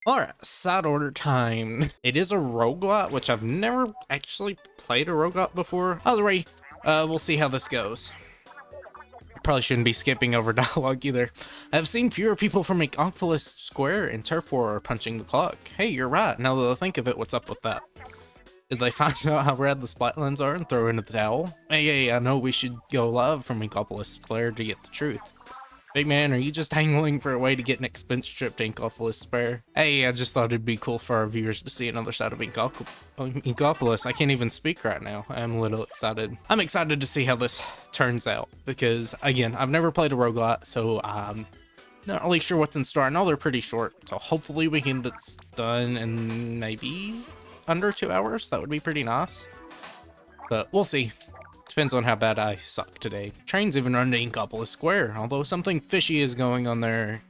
Alright, side order time. It is a roguelite, which I've never actually played a roguelite before. Either way, we'll see how this goes. Probably shouldn't be skipping over dialogue either. I've seen fewer people from Oculus Square and Turf War are punching the clock. Hey, you're right. Now that I think of it, what's up with that? Did they find out how rad the Splatlands are and throw into the towel? Hey, I know we should go live from Oculus Square to get the truth. Big man, are you just angling for a way to get an expense trip to Inkopolis Spare? Hey, I just thought it'd be cool for our viewers to see another side of Inkopolis. I can't even speak right now. I'm a little excited. I'm excited to see how this turns out because, again, I've never played a roguelite, so I'm not really sure what's in store. I know they're pretty short, so hopefully we can get this done in maybe under 2 hours. That would be pretty nice, but we'll see. Depends on how bad I suck today. Trains even run to Inkopolis Square, although something fishy is going on there.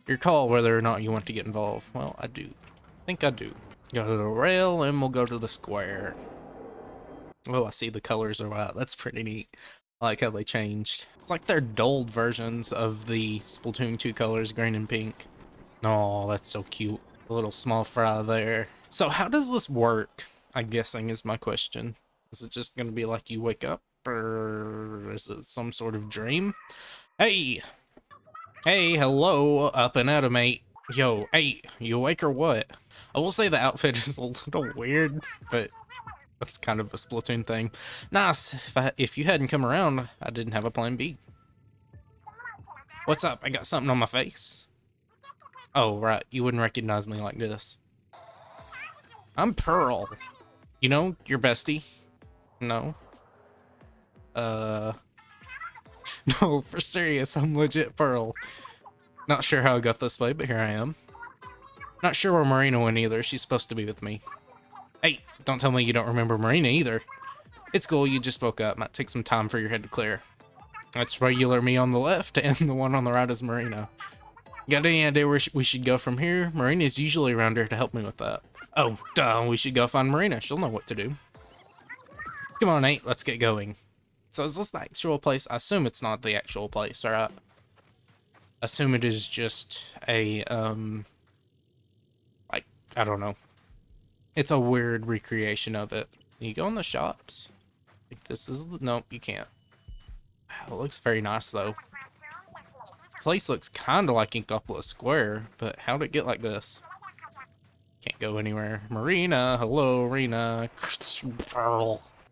Your call whether or not you want to get involved. Well, I do. I think I do. Go to the rail and we'll go to the square. Oh, I see the colors are white. That's pretty neat. I like how they changed. It's like they're dulled versions of the Splatoon 2 colors, green and pink. Oh, that's so cute. A little small fry there. So how does this work? I'm guessing is my question. Is it just going to be like you wake up? Or is it some sort of dream? Hey, hello, up and at 'em, mate. Yo, hey, you awake or what? I will say the outfit is a little weird, but that's kind of a Splatoon thing. Nice. If you hadn't come around, I didn't have a plan B. What's up? I got something on my face. Oh, right. You wouldn't recognize me like this. I'm Pearl. You know, your bestie. No. No, for serious, I'm legit Pearl. Not sure how I got this way, but here I am. Not sure where Marina went either. She's supposed to be with me. Hey, don't tell me you don't remember Marina either. It's cool, you just woke up. Might take some time for your head to clear. That's regular me on the left, and the one on the right is Marina. Got any idea where we should go from here? Marina's usually around here to help me with that. Oh, duh, we should go find Marina. She'll know what to do. Come on, Nate, let's get going. So is this the actual place? I assume it's not the actual place, alright? Assume it is just a, like, I don't know. It's a weird recreation of it. Can you go in the shops? Like this is the, nope, you can't. Wow, it looks very nice though. This place looks kind of like Inkopolis Square, but how'd it get like this? Can't go anywhere. Marina, hello, Marina.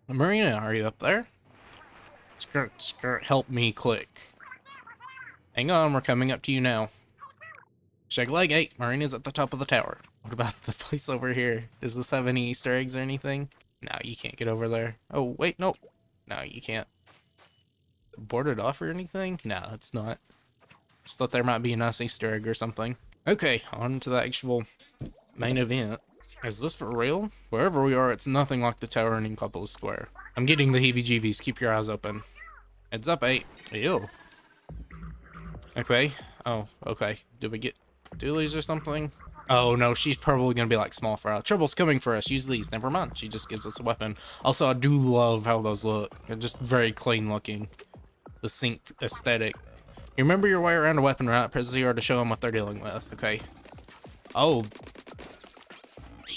Marina, are you up there? Skirt, help me click. Hang on, we're coming up to you now. Shake leg 8, Marina's at the top of the tower. What about the place over here? Does this have any Easter eggs or anything? No, you can't get over there. Oh, wait, nope. No, you can't. Boarded off or anything? No, it's not. Just thought there might be a nice Easter egg or something. Okay, on to the actual main event. Is this for real? Wherever we are, it's nothing like the tower in Inkopolis Square. I'm getting the heebie-jeebies. Keep your eyes open. Heads up, 8. Ew. Okay. Oh, okay. Did we get doolies or something? Oh, no, she's probably going to be like small fry. Trouble's coming for us. Use these. Never mind. She just gives us a weapon. Also, I do love how those look. They're just very clean looking. The sync aesthetic. You remember your way around a weapon, right? Press ZR to show them what they're dealing with. Okay. Oh.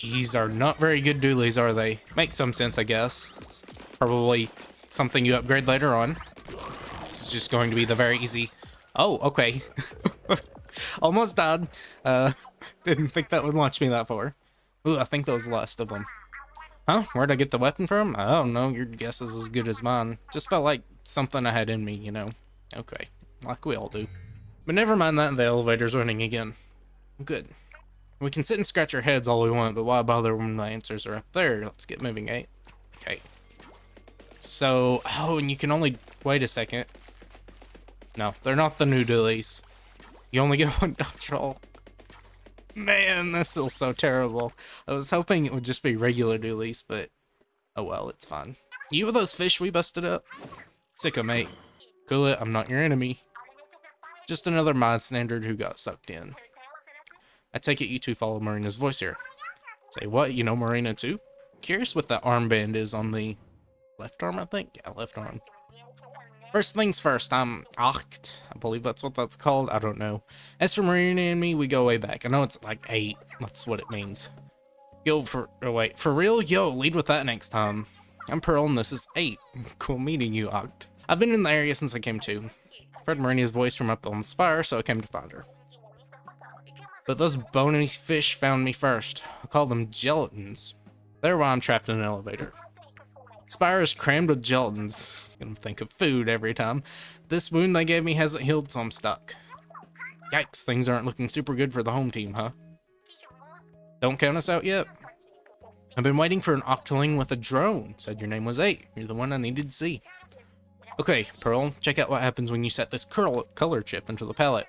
These are not very good doolies, are they? Makes some sense, I guess. It's probably something you upgrade later on. It's just going to be the very easy... Oh, okay. Almost died. Didn't think that would launch me that far. Ooh, I think that was the last of them. Huh? Where'd I get the weapon from? I don't know. Your guess is as good as mine. Just felt like something I had in me, you know? Okay. Like we all do. But never mind that, the elevator's running again. Good. We can sit and scratch our heads all we want, but why bother when the answers are up there? Let's get moving, 8. Okay. So, oh, and you can only... Wait a second. No, they're not the new doolies. You only get one dodge roll. Man, that's still so terrible. I was hoping it would just be regular doolies, but... Oh well, it's fine. You with those fish we busted up? Sick of mate. Cool it, I'm not your enemy. Just another mod standard who got sucked in. I take it you two follow Marina's voice here. Say what? You know Marina too? Curious what that armband is on the left arm, I think? Yeah, left arm. First things first, I'm Acht. I believe that's what that's called. I don't know. As for Marina and me, we go way back. I know it's like 8. That's what it means. Go for... Oh, wait. For real? Yo, lead with that next time. I'm Pearl and this is 8. Cool meeting you, Acht. I've been in the area since I came to. I heard Marina's voice from up on the spire, so I came to find her. But those bony fish found me first. I call them gelatins. They're why I'm trapped in an elevator. Spire is crammed with gelatins. Gonna think of food every time. This wound they gave me hasn't healed, so I'm stuck. Yikes, things aren't looking super good for the home team, huh? Don't count us out yet. I've been waiting for an octoling with a drone. Said your name was 8. You're the one I needed to see. Okay, Pearl, check out what happens when you set this color chip into the palette.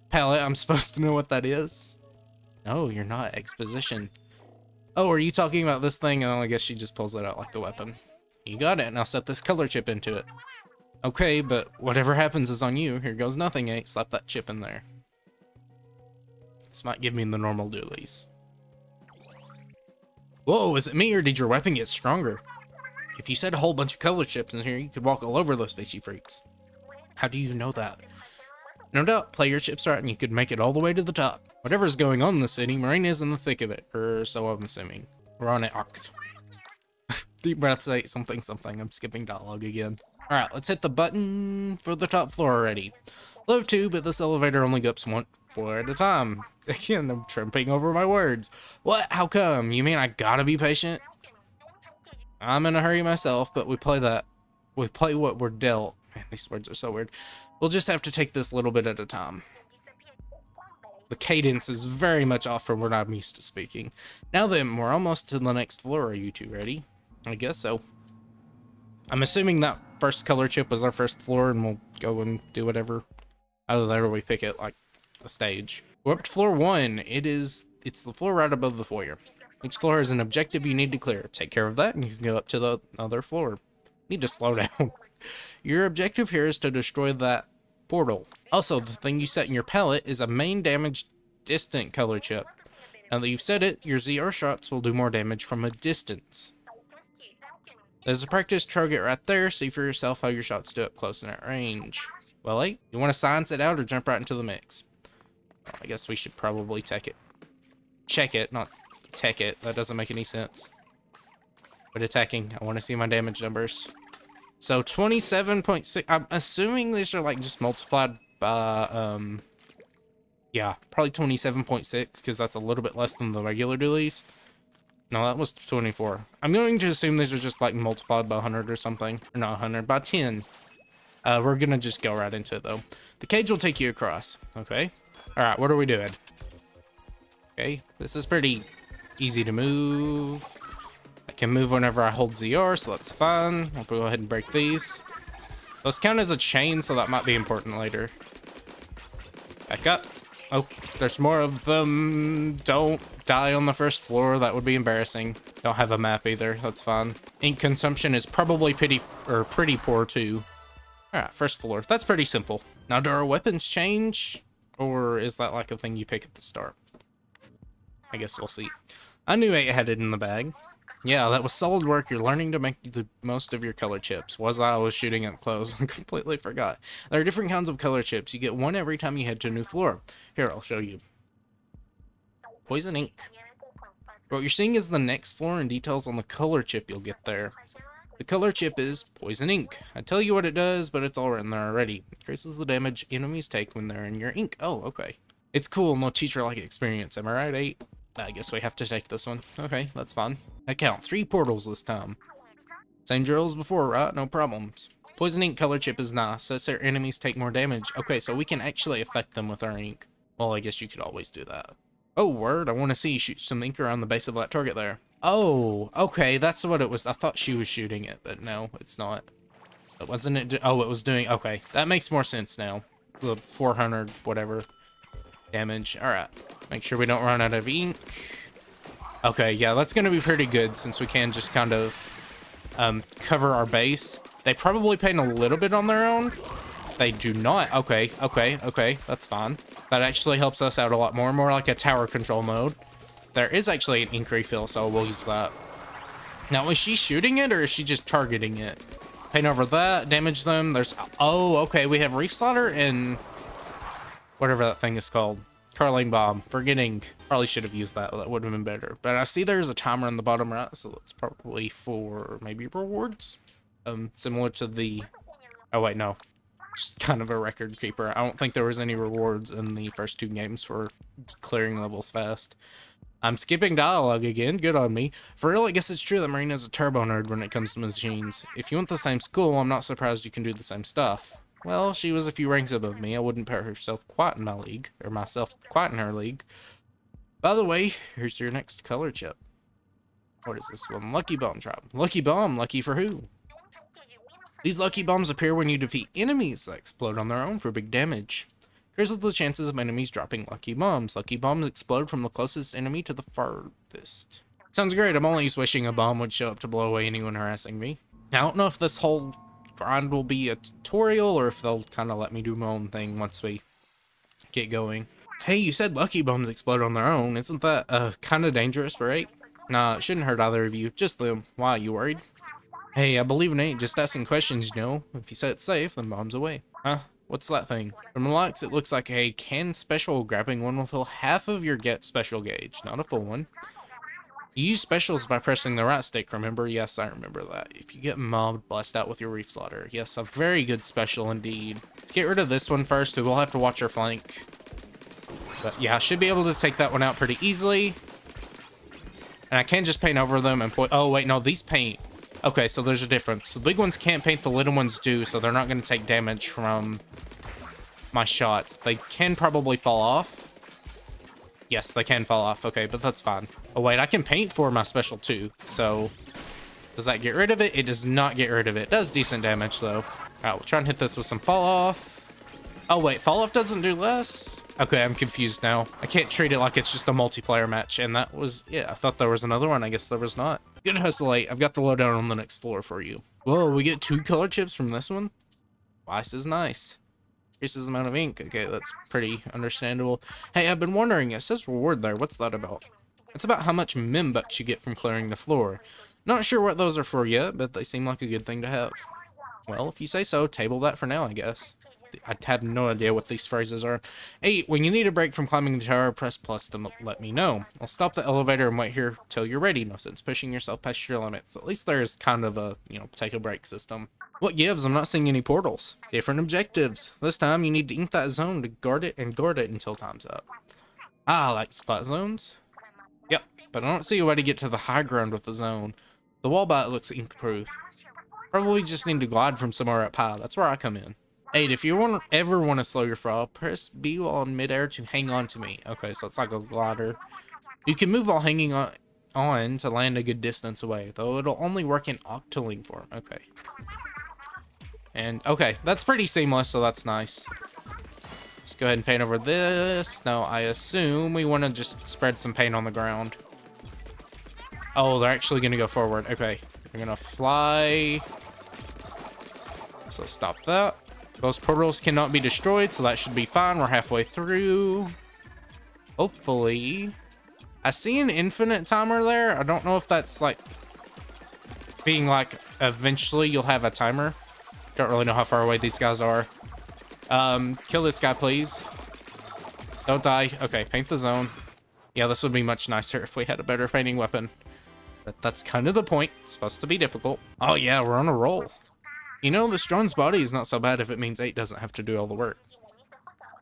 Palette, I'm supposed to know what that is? No, you're not. Exposition. Oh, are you talking about this thing? Oh, I guess she just pulls it out like the weapon. You got it, and I'll set this color chip into it. Okay, but whatever happens is on you. Here goes nothing, 8. Slap that chip in there. This might give me the normal doolies. Whoa, is it me, or did your weapon get stronger? If you set a whole bunch of color chips in here, you could walk all over those fishy freaks. How do you know that? No doubt, play your chips right and you could make it all the way to the top. Whatever's going on in the city, Marina's in the thick of it, or so I'm assuming. We're on it, Oct. Deep breaths, 8, something, something. I'm skipping dialogue again. Alright, let's hit the button for the top floor already. Love to, but this elevator only goes 1 floor at a time. Again, I'm tripping over my words. What? How come? You mean I gotta be patient? I'm in a hurry myself, but we play what we're dealt. Man, these words are so weird. We'll just have to take this little bit at a time. The cadence is very much off from what I'm used to speaking. Now then, we're almost to the next floor. Are you two ready? I guess so. I'm assuming that first color chip was our first floor, and we'll go and do whatever. However we pick it, like a stage. We're up to floor 1. It's the floor right above the foyer. Each floor has an objective you need to clear. Take care of that, and you can go up to the other floor. Need to slow down. Your objective here is to destroy that portal. Also, the thing you set in your palette is a main damage distant color chip. Now that you've set it, your ZR shots will do more damage from a distance. There's a practice target right there. See for yourself how your shots do up close and at range. Well, 8, you want to science it out or jump right into the mix? Well, I guess we should probably check it, not tech it. That doesn't make any sense. But attacking, I want to see my damage numbers. So 27.6, I'm assuming these are like just multiplied by, yeah, probably 27.6, because that's a little bit less than the regular dualies. No, that was 24. I'm going to assume these are just like multiplied by 100 or something. Or not 100, by 10. We're gonna just go right into it though. The cage will take you across, okay? All right, what are we doing? Okay, this is pretty easy to move. I can move whenever I hold ZR, so that's fine. I'll go ahead and break these. Those count as a chain, so that might be important later. Back up. Oh, there's more of them. Don't die on the first floor. That would be embarrassing. Don't have a map either. That's fine. Ink consumption is probably pretty poor too. All right, first floor. That's pretty simple. Now, do our weapons change? Or is that like a thing you pick at the start? I guess we'll see. I knew 8 had it in the bag. Yeah, that was solid work. You're learning to make the most of your color chips. I was shooting up close. I completely forgot. There are different kinds of color chips. You get one every time you head to a new floor. Here, I'll show you. Poison ink. What you're seeing is the next floor and details on the color chip you'll get there. The color chip is poison ink. I tell you what it does, but it's all written there already. Increases the damage enemies take when they're in your ink. Oh, okay. It's cool. No teacher-like experience. Am I right, 8? I guess we have to take this one. Okay, that's fine. I count 3 portals this time. Same drill as before, right? No problems. Poison ink color chip is nice. Says their enemies take more damage. Okay, so we can actually affect them with our ink. Well, I guess you could always do that. Oh, word. I want to see you shoot some ink around the base of that target there. Oh, okay. That's what it was. I thought she was shooting it, but no, it's not. It wasn't it. Oh, it was doing. Okay, that makes more sense now. The 400 whatever damage. All right. Make sure we don't run out of ink. Okay, yeah, that's going to be pretty good since we can just kind of cover our base. They probably paint a little bit on their own. They do not. Okay, that's fine. That actually helps us out a lot more like a tower control mode. There is actually an ink refill, so we'll use that. Now, is she shooting it or is she just targeting it? Paint over that, damage them. There's, oh, okay, we have Reef Slaughter and whatever that thing is called. Carling Bomb. Forgetting. Probably should have used that. That would have been better. But I see there's a timer in the bottom right, so it's probably for maybe rewards. Similar to the... Oh, wait, no. Just kind of a record keeper. I don't think there was any rewards in the first 2 games for clearing levels fast. I'm skipping dialogue again. Good on me. For real, I guess it's true that Marina's a turbo nerd when it comes to machines. If you went to the same school, I'm not surprised you can do the same stuff. Well, she was a few ranks above me. I wouldn't put herself quite in my league, or myself quite in her league. By the way, here's your next color chip. What is this one? Lucky Bomb Drop. Lucky Bomb, lucky for who? These lucky bombs appear when you defeat enemies that explode on their own for big damage. Increases the chances of enemies dropping lucky bombs. Lucky bombs explode from the closest enemy to the farthest. Sounds great. I'm always wishing a bomb would show up to blow away anyone harassing me. Now, I don't know if this whole grind will be a tutorial or if they'll kind of let me do my own thing once we get going. Hey, you said lucky bombs explode on their own. Isn't that kind of dangerous, right? Nah, it shouldn't hurt either of you. Just them. Why, you worried? Hey, I believe in ain't just asking questions, you know. If you say it's safe, then bomb's away. Huh? What's that thing? From the likes, it looks like a can special. Grabbing one will fill half of your get special gauge, not a full one. You use specials by pressing the right stick, remember? Yes, I remember that. If you get mobbed, blast out with your Reef Slaughter. Yes, a very good special indeed. Let's get rid of this one first, so we'll have to watch our flank. But yeah, I should be able to take that one out pretty easily. And I can just paint over them and point... Oh, wait, no, these paint. Okay, so there's a difference. The big ones can't paint, the little ones do, so they're not going to take damage from my shots. They can probably fall off. Yes, they can fall off. Okay, but that's fine. Oh, wait, I can paint for my special too. So, does that get rid of it? It does not get rid of it. It does decent damage, though. All right, we'll try and hit this with some fall off. Oh, wait, fall off doesn't do less? Okay, I'm confused now. I can't treat it like it's just a multiplayer match, and that was... Yeah, I thought there was another one. I guess there was not. Good hustle, 8. I've got the lowdown on the next floor for you. Whoa, we get 2 color chips from this one? Twice is nice. Increases the amount of ink. Okay, that's pretty understandable. Hey, I've been wondering, it says reward there. What's that about? It's about how much Mimbucks you get from clearing the floor. Not sure what those are for yet, but they seem like a good thing to have. Well, if you say so, table that for now, I guess. I have no idea what these phrases are. 8, when you need a break from climbing the tower, press plus to let me know. I'll stop the elevator and wait here till you're ready. No sense pushing yourself past your limits. At least there's kind of a, you know, take a break system. What gives? I'm not seeing any portals. Different objectives. This time you need to ink that zone to guard it until time's up. Ah, I like spot zones. Yep, but I don't see a way to get to the high ground with the zone. The wall by it looks ink-proof. Probably just need to glide from somewhere up high. That's where I come in. 8, if you ever want to slow your fall, press B while in midair to hang on to me. Okay, so it's like a glider. You can move while hanging on to land a good distance away, though it'll only work in octoling form. Okay. And, okay, that's pretty seamless, so that's nice. Let's go ahead and paint over this. Now, I assume we want to just spread some paint on the ground. Oh, they're actually going to go forward. Okay, they're going to fly. So stop that. Those portals cannot be destroyed, so that should be fine. We're halfway through. Hopefully. I see an infinite timer there. I don't know if that's like being like eventually you'll have a timer. Don't really know how far away these guys are. Kill this guy, please. Don't die. Okay, paint the zone. Yeah, this would be much nicer if we had a better painting weapon. But that's kind of the point. It's supposed to be difficult. Oh yeah, we're on a roll. You know, this drone's body is not so bad if it means 8 doesn't have to do all the work.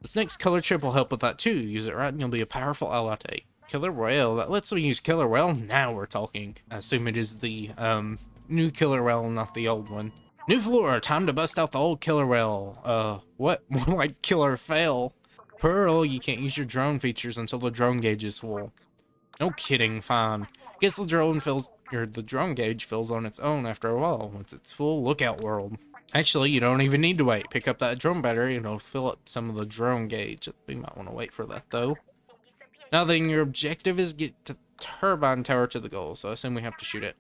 This next color chip will help with that too. Use it right and you'll be a powerful ally to 8. Killer Whale. That lets me use Killer Whale. Now we're talking. I assume it is the new Killer Whale, not the old one. New floor. Time to bust out the old Killer Whale. What? More like Killer Fail. Pearl, you can't use your drone features until the drone gauge is full. No kidding. Fine. Guess the drone gauge fills on its own after a while. Once it's full, lookout world. Actually, you don't even need to wait. Pick up that drone battery and it'll fill up some of the drone gauge. We might want to wait for that though. Now then, your objective is get to turbine tower to the goal, so I assume we have to shoot it.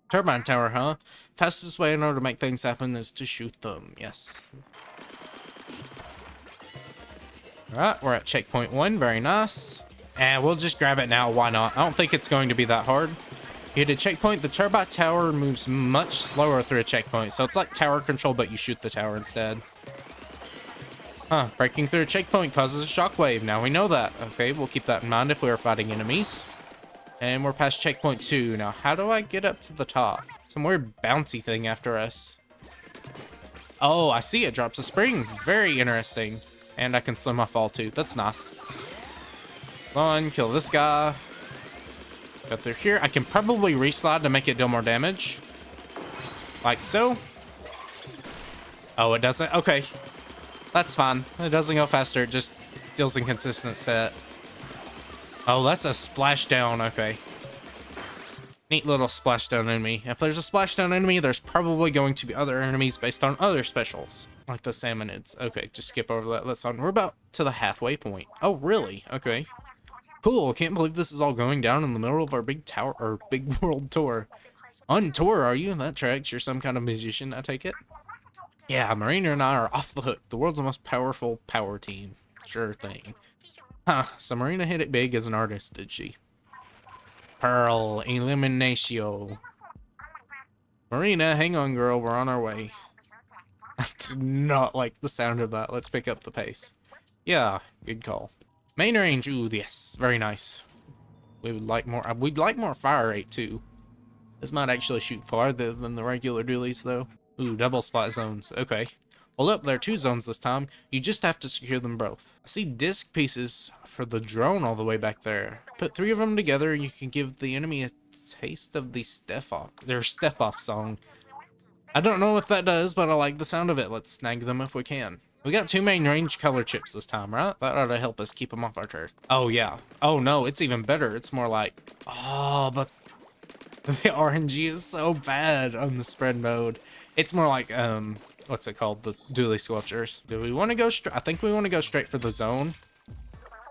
Turbine tower, huh? Fastest way in order to make things happen is to shoot them. Yes. Alright, we're at checkpoint 1. Very nice. And we'll just grab it now. Why not? I don't think it's going to be that hard. You hit a checkpoint, the turbot tower moves much slower through a checkpoint, so it's like tower control, but you shoot the tower instead. Huh, breaking through a checkpoint causes a shockwave. Now we know that. Okay, we'll keep that in mind if we are fighting enemies. And we're past checkpoint 2. Now, how do I get up to the top? Some weird bouncy thing after us. Oh, I see, it drops a spring. Very interesting. And I can swim off all too. That's nice. Come on, kill this guy. Go through here. I can probably reslide to make it deal more damage. Like so. Oh, it doesn't? Okay. That's fine. It doesn't go faster. It just deals inconsistent set. Oh, that's a splashdown. Okay. Neat little splashdown enemy. If there's a splashdown enemy, there's probably going to be other enemies based on other specials. Like the salmonids. Okay, just skip over that. That's fine. We're about to the halfway point. Oh, really? Okay. Cool. Can't believe this is all going down in the middle of our big tower or big world tour. On tour, are you? That tracks. You're some kind of musician, I take it. Yeah, Marina and I are off the hook. The world's most powerful power team. Sure thing. Huh, so Marina hit it big as an artist, did she? Pearl, Eliminatio. Marina, hang on, girl. We're on our way. I did not like the sound of that. Let's pick up the pace. Yeah, good call. Main range. Ooh, yes. Very nice. We would like more. We'd like more fire rate, too. This might actually shoot farther than the regular dualies, though. Ooh, double spot zones. Okay. Hold up, there are 2 zones this time. You just have to secure them both. I see disc pieces for the drone all the way back there. Put 3 of them together and you can give the enemy a taste of the their step-off song. I don't know what that does, but I like the sound of it. Let's snag them if we can. We got 2 main range color chips this time, right? That ought to help us keep them off our turf. Oh, yeah. Oh, no, it's even better. It's more like... Oh, but the RNG is so bad on the spread mode. It's more like, what's it called? The dually squelchers. Do we want to go straight? I think we want to go straight for the zone.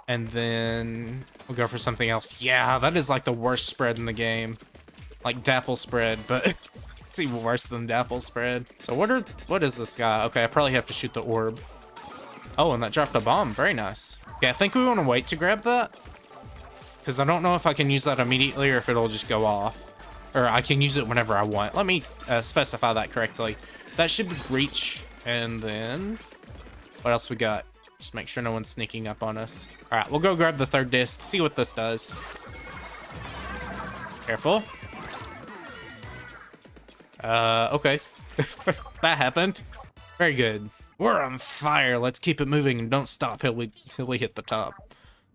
And then we'll go for something else. Yeah, that is like the worst spread in the game. Like Dapple spread, but it's even worse than Dapple spread. So what is this guy? Okay, I probably have to shoot the orb. Oh, and that dropped a bomb. Very nice. Okay, I think we want to wait to grab that. Because I don't know if I can use that immediately or if it'll just go off. Or I can use it whenever I want. Let me specify that correctly. That should reach. And then... What else we got? Just make sure no one's sneaking up on us. Alright, we'll go grab the 3rd disc. See what this does. Careful. Okay. That happened. Very good. We're on fire. Let's keep it moving and don't stop till we hit the top.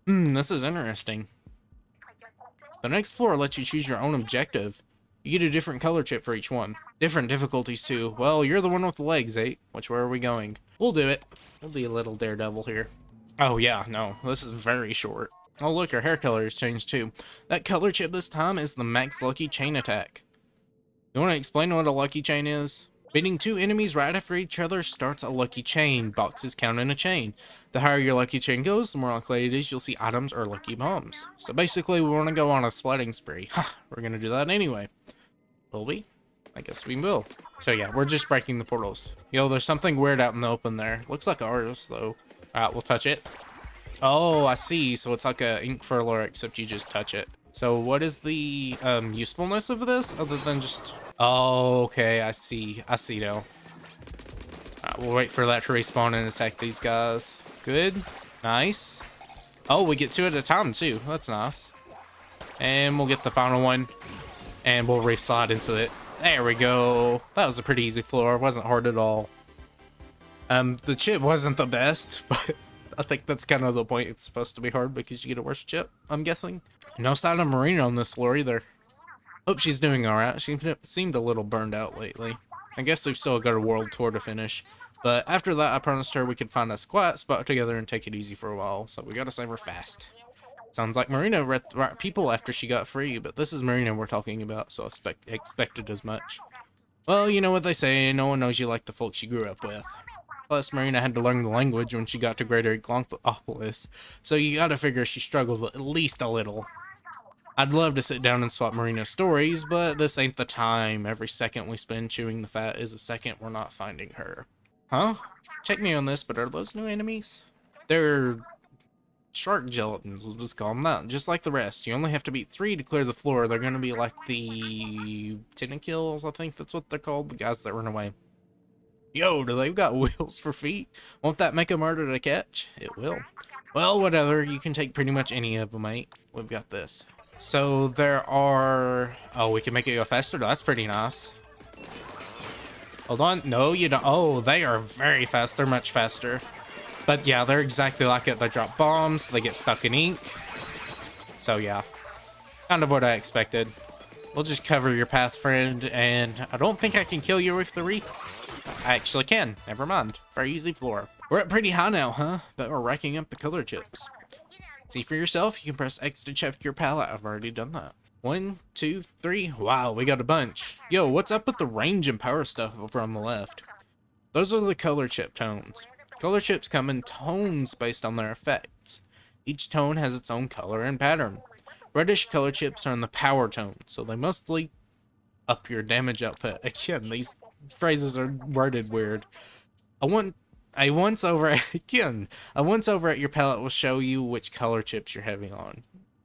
This is interesting. The next floor lets you choose your own objective. You get a different color chip for each one. Different difficulties too. Well, you're the one with the legs, 8. Which way are we going? We'll do it. We'll be a little daredevil here. Oh yeah, no. This is very short. Oh look, her hair color has changed too. That color chip this time is the Max Lucky Chain Attack. You want to explain what a lucky chain is? Beating 2 enemies right after each other starts a lucky chain. Boxes count in a chain. The higher your lucky chain goes, the more likely it is you'll see items or lucky bombs. So basically, we want to go on a splitting spree. We're going to do that anyway. Will we? I guess we will. So yeah, we're just breaking the portals. Yo, there's something weird out in the open there. Looks like ours, though. Alright, we'll touch it. Oh, I see. So it's like a ink furler, except you just touch it. So what is the usefulness of this, other than just... Oh, okay, I see. I see now. We'll wait for that to respawn and attack these guys. Good. Nice. Oh, we get 2 at a time, too. That's nice. And we'll get the final one. And we'll reslide into it. There we go. That was a pretty easy floor. It wasn't hard at all. The chip wasn't the best, but I think that's kind of the point. It's supposed to be hard because you get a worse chip, I'm guessing. No sign of Marina on this floor either. Hope she's doing alright. She seemed a little burned out lately. I guess we've still got a world tour to finish. But after that, I promised her we could find a quiet spot together and take it easy for a while. So we gotta save her fast. Sounds like Marina read the right people after she got free, but this is Marina we're talking about, so I expected as much. Well, you know what they say, no one knows you like the folks you grew up with. Plus, Marina had to learn the language when she got to Greater Glonkopolis, so you gotta figure she struggled at least a little. I'd love to sit down and swap Marina's stories, but this ain't the time. Every second we spend chewing the fat is a second we're not finding her. Huh? Check me on this, but are those new enemies? They're shark gelatins. We'll just call them that. Just like the rest. You only have to beat 3 to clear the floor. They're going to be like the tentacles, I think that's what they're called. The guys that run away. Yo, do they've got wheels for feet? Won't that make them harder to catch? It will. Well, whatever. You can take pretty much any of them, mate. We've got this. So there are... Oh, we can make it go faster? That's pretty nice. Hold on. No, you don't. Oh, they are very fast. They're much faster. But yeah, they're exactly like it. They drop bombs. They get stuck in ink. So yeah. Kind of what I expected. We'll just cover your path, friend. And I don't think I can kill you with the reef. I actually can. Never mind. Very easy floor. We're at pretty high now, huh? But we're racking up the color chips. See for yourself. You can press X to check your palette. I've already done that. 1, 2, 3. Wow, we got a bunch. Yo, what's up with the range and power stuff over on the left? Those are the color chip tones. Color chips come in tones based on their effects. Each tone has its own color and pattern. Reddish color chips are in the power tone, so they mostly up your damage output. Again, these phrases are worded weird. I once over at your palette will show you which color chips you're having on.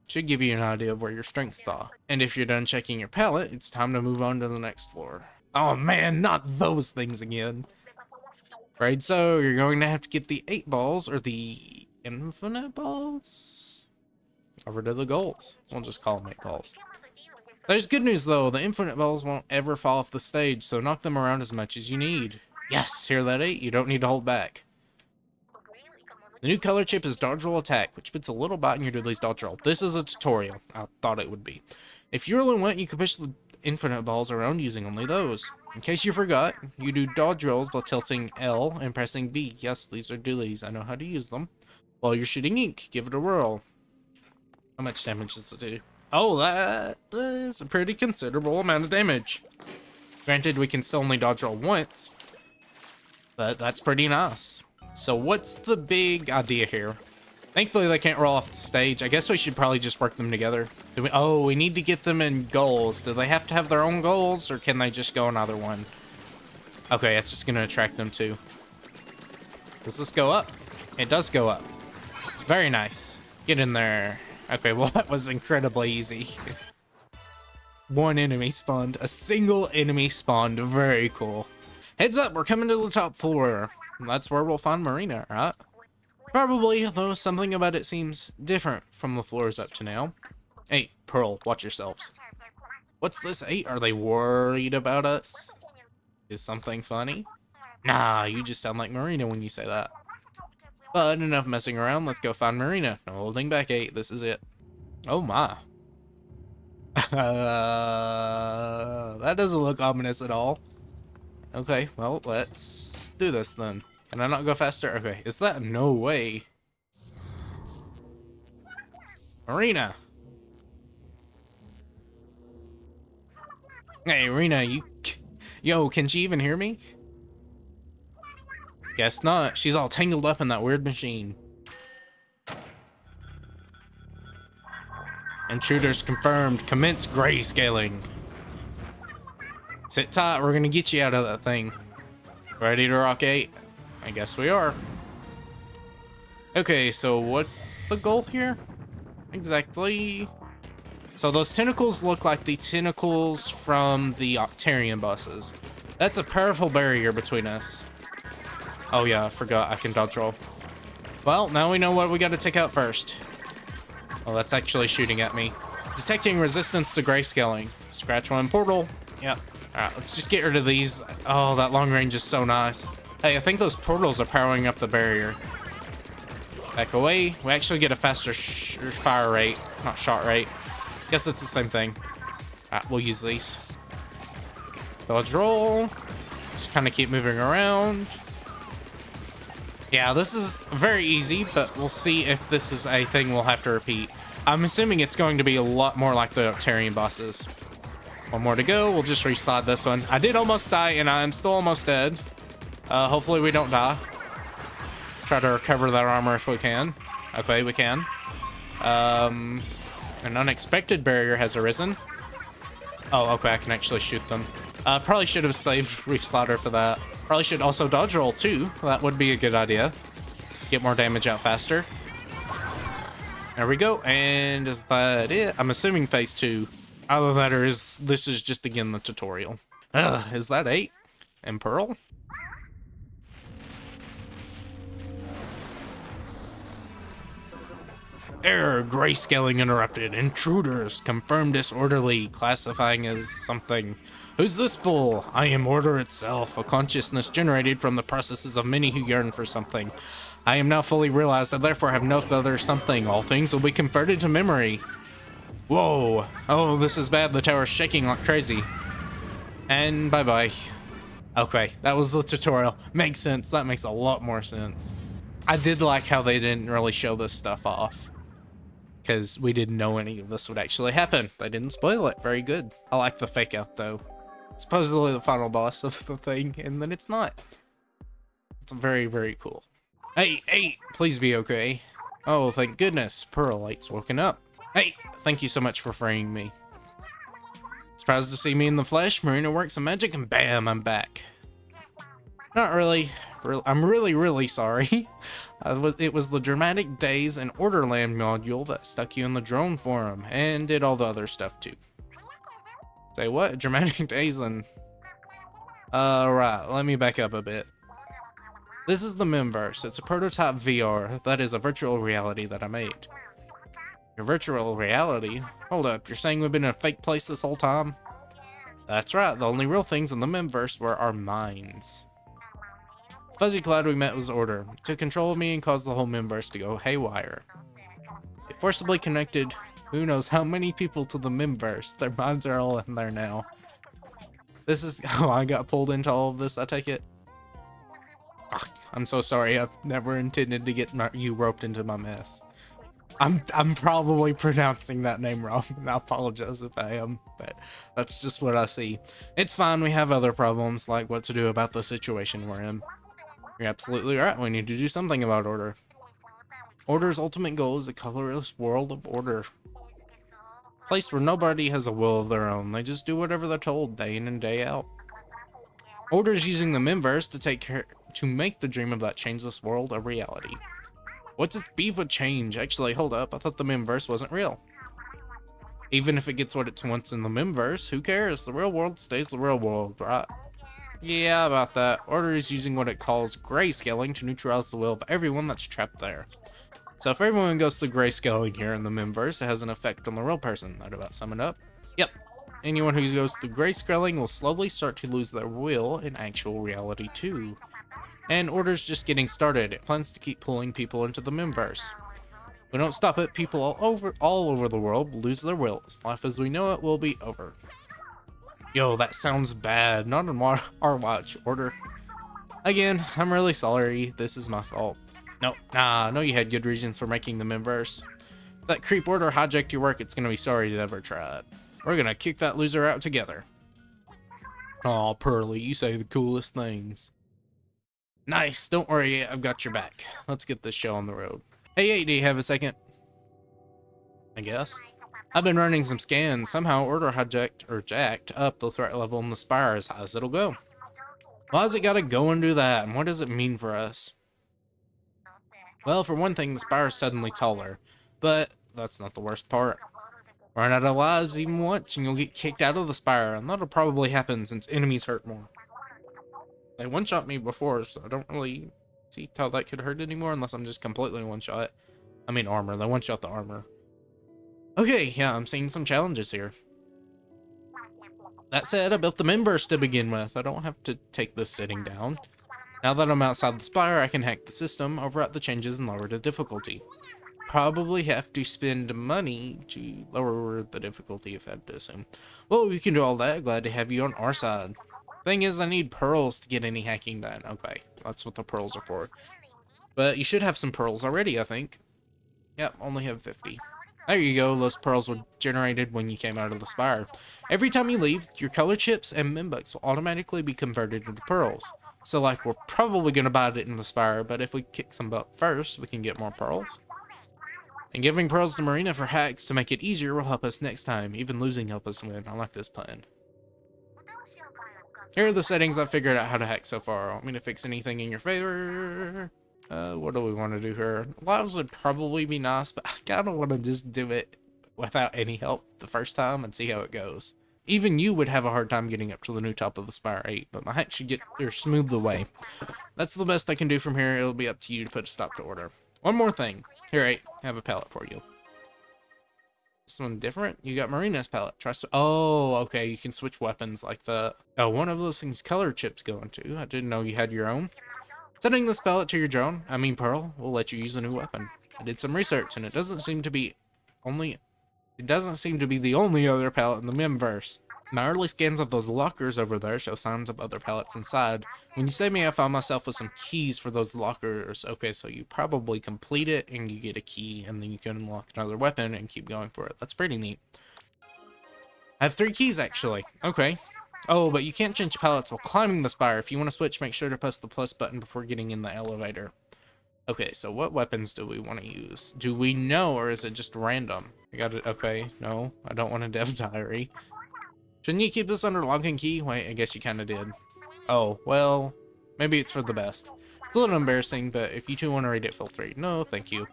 Should give you an idea of where your strengths are. And if you're done checking your palette, it's time to move on to the next floor. Oh man, not those things again. Right, so you're going to have to get the 8 balls or the infinite balls over to the goals. We'll just call them 8 balls. There's good news though, the infinite balls won't ever fall off the stage, so knock them around as much as you need. Yes, hear that 8? You don't need to hold back. The new color chip is Dodge Roll Attack, which puts a little bite in your Doodly's dodge roll. This is a tutorial. I thought it would be. If you really want, you can push the infinite balls around using only those. In case you forgot, you do dodge rolls by tilting L and pressing B. Yes, these are Doodlies. I know how to use them. While you're shooting ink, give it a whirl. How much damage does it do? Oh, that is a pretty considerable amount of damage. Granted, we can still only dodge roll once, but that's pretty nice. So what's the big idea here? Thankfully, they can't roll off the stage. I guess we should probably just work them together. We need to get them in goals. Do they have to have their own goals, or can they just go in either one? Okay, it's just going to attract them too. Does this go up? It does go up. Very nice. Get in there. Okay, well, that was incredibly easy. One enemy spawned. A single enemy spawned. Very cool. Heads up, we're coming to the top floor. That's where we'll find Marina, right? Probably, though something about it seems different from the floors up to now. Hey, Pearl, watch yourselves. What's this 8? Are they worried about us? Is something funny? Nah, you just sound like Marina when you say that. But enough messing around, let's go find Marina. No holding back, 8. This is it. Oh my. That doesn't look ominous at all. Okay, well, let's do this then. Can I not go faster? Okay, is that? No way. Marina. Hey, Marina, yo, can she even hear me? Guess not. She's all tangled up in that weird machine. Intruders confirmed. Commence grayscaling. Sit tight. We're gonna get you out of that thing. Ready to rock 8? I guess we are. Okay, so what's the goal here? Exactly. So those tentacles look like the tentacles from the Octarian bosses. That's a powerful barrier between us. Oh yeah, I forgot I can dodge roll. Well, now we know what we gotta take out first. Oh, that's actually shooting at me. Detecting resistance to grayscaling. Scratch 1 portal. Yep. Alright, let's just get rid of these. Oh, that long range is so nice. Hey, I think those portals are powering up the barrier. Back away. We actually get a faster fire rate, not shot rate. Guess it's the same thing. Alright, we'll use these. Dodge roll. Just kind of keep moving around. Yeah, this is very easy, but we'll see if this is a thing we'll have to repeat. I'm assuming it's going to be a lot more like the Octarian bosses. One more to go. We'll just reslide this one. I did almost die, and I'm still almost dead. Hopefully we don't die. Try to recover that armor if we can. Okay, we can. An unexpected barrier has arisen. Oh, okay, I can actually shoot them. Probably should have saved Reef Slider for that. Probably should also dodge roll too. That would be a good idea. Get more damage out faster. There we go. And is that it? I'm assuming phase 2. Either that or this is just again the tutorial. Is that 8? And Pearl? Error, grayscaling interrupted. Intruders, confirmed disorderly, classifying as something. Who's this fool? I am order itself, a consciousness generated from the processes of many who yearn for something. I am now fully realized, I therefore have no other something. All things will be converted to memory. Whoa. Oh, this is bad. The tower's shaking like crazy. And bye-bye. Okay, that was the tutorial. Makes sense. That makes a lot more sense. I did like how they didn't really show this stuff off, because we didn't know any of this would actually happen. They didn't spoil it. Very good. I like the fake out though. Supposedly the final boss of the thing, and then it's not. It's very, very cool. Hey, please be okay. Oh, thank goodness. Rouglite's woken up. Hey, thank you so much for freeing me. Surprised to see me in the flesh. Marina works some magic, and bam, I'm back. Not really. I'm really sorry. It was the Dramatic Days and Orderland module that stuck you in the drone forum, and did all the other stuff too. Say what? Dramatic Days and... right, let me back up a bit. This is the Memverse. It's a prototype VR, that is a virtual reality that I made. Your virtual reality? Hold up, you're saying we've been in a fake place this whole time? That's right, the only real things in the Memverse were our minds. Fuzzy Cloud we met was Order. It took control of me and caused the whole Memverse to go haywire. It forcibly connected who knows how many people to the Memverse. Their minds are all in there now. This is how I got pulled into all of this, I take it. Ugh, I'm so sorry, I've never intended to get you roped into my mess. I'm probably pronouncing that name wrong, and I apologize if I am, but that's just what I see. It's fine, we have other problems, like what to do about the situation we're in. You're absolutely right, we need to do something about Order. Order's ultimate goal is a colorless world of order. A place where nobody has a will of their own, they just do whatever they're told day in and day out. Order's using the Memverse to make the dream of that changeless world a reality. What's its beef with change? Actually, hold up, I thought the Memverse wasn't real. Even if it gets what it wants in the Memverse, who cares? The real world stays the real world, right? Yeah, about that. Order is using what it calls grayscaling to neutralize the will of everyone that's trapped there. So if everyone goes through grayscaling here in the Memverse, it has an effect on the real person. That about sum it up? Yep. Anyone who goes through grayscaling will slowly start to lose their will in actual reality too. And Order's just getting started. It plans to keep pulling people into the Memverse. If we don't stop it, people all over the world will lose their wills. Life as we know it will be over. Yo, that sounds bad. Not on our watch, Order. Again, I'm really sorry. This is my fault. No, nah, I know you had good reasons for making the Memverse. If that creep Order hijacked your work, it's gonna be sorry to ever try it. We're gonna kick that loser out together. Aw, Pearly, you say the coolest things. Nice, don't worry, I've got your back. Let's get this show on the road. Hey, do you have a second? I guess. I've been running some scans. Somehow Order jacked up the threat level in the Spire as high as it'll go. Why's it gotta go and do that, and what does it mean for us? Well, for one thing, the Spire's suddenly taller, but that's not the worst part. Run out of lives even once, and you'll get kicked out of the Spire, and that'll probably happen since enemies hurt more. They one-shot me before, so I don't really see how that could hurt anymore unless I'm just completely one-shot. I mean armor, they one-shot the armor. Okay, yeah, I'm seeing some challenges here. That said, I built the Memverse to begin with. I don't have to take this sitting down. Now that I'm outside the Spire, I can hack the system, overwrite the changes, and lower the difficulty. Probably have to spend money to lower the difficulty if I had to assume. Well, we can do all that. Glad to have you on our side. Thing is, I need pearls to get any hacking done. Okay, that's what the pearls are for. But you should have some pearls already, I think. Yep, only have 50. There you go, those pearls were generated when you came out of the Spire. Every time you leave, your color chips and Membucks will automatically be converted into pearls. So like, we're probably going to buy it in the Spire, but if we kick some butt first, we can get more pearls. And giving pearls to Marina for hacks to make it easier will help us next time. Even losing help us win. I like this plan. Here are the settings I've figured out how to hack so far. Want me to fix anything in your favor? What do we want to do here? Lives would probably be nice, but I kind of want to just do it without any help the first time and see how it goes. Even you would have a hard time getting up to the new top of the Spire 8, but my hack should get there, smooth the way. That's the best I can do from here. It'll be up to you to put a stop to order. One more thing. Here, 8, I have a pallet for you. This one different? You got Marina's pallet. Oh, okay, you can switch weapons like the... Oh, one of those things color chips go into. I didn't know you had your own. Setting this pallet to your drone, Pearl, will let you use a new weapon. I did some research, and it doesn't seem to be the only other pallet in the Mimverse. My early scans of those lockers over there show signs of other pallets inside. When you save me, I found myself with some keys for those lockers. Okay, so you probably complete it and you get a key, and then you can unlock another weapon and keep going for it. That's pretty neat. I have 3 keys, actually. Okay. Oh, but you can't change pallets while climbing the spire. If you want to switch, make sure to press the plus button before getting in the elevator. Okay, so what weapons do we want to use? Do we know, or is it just random? I got it. Okay, no, I don't want a dev diary. Shouldn't you keep this under lock and key? Wait, I guess you kind of did. Oh, well, maybe it's for the best. It's a little embarrassing, but if you two want to read it, feel free. No, thank you.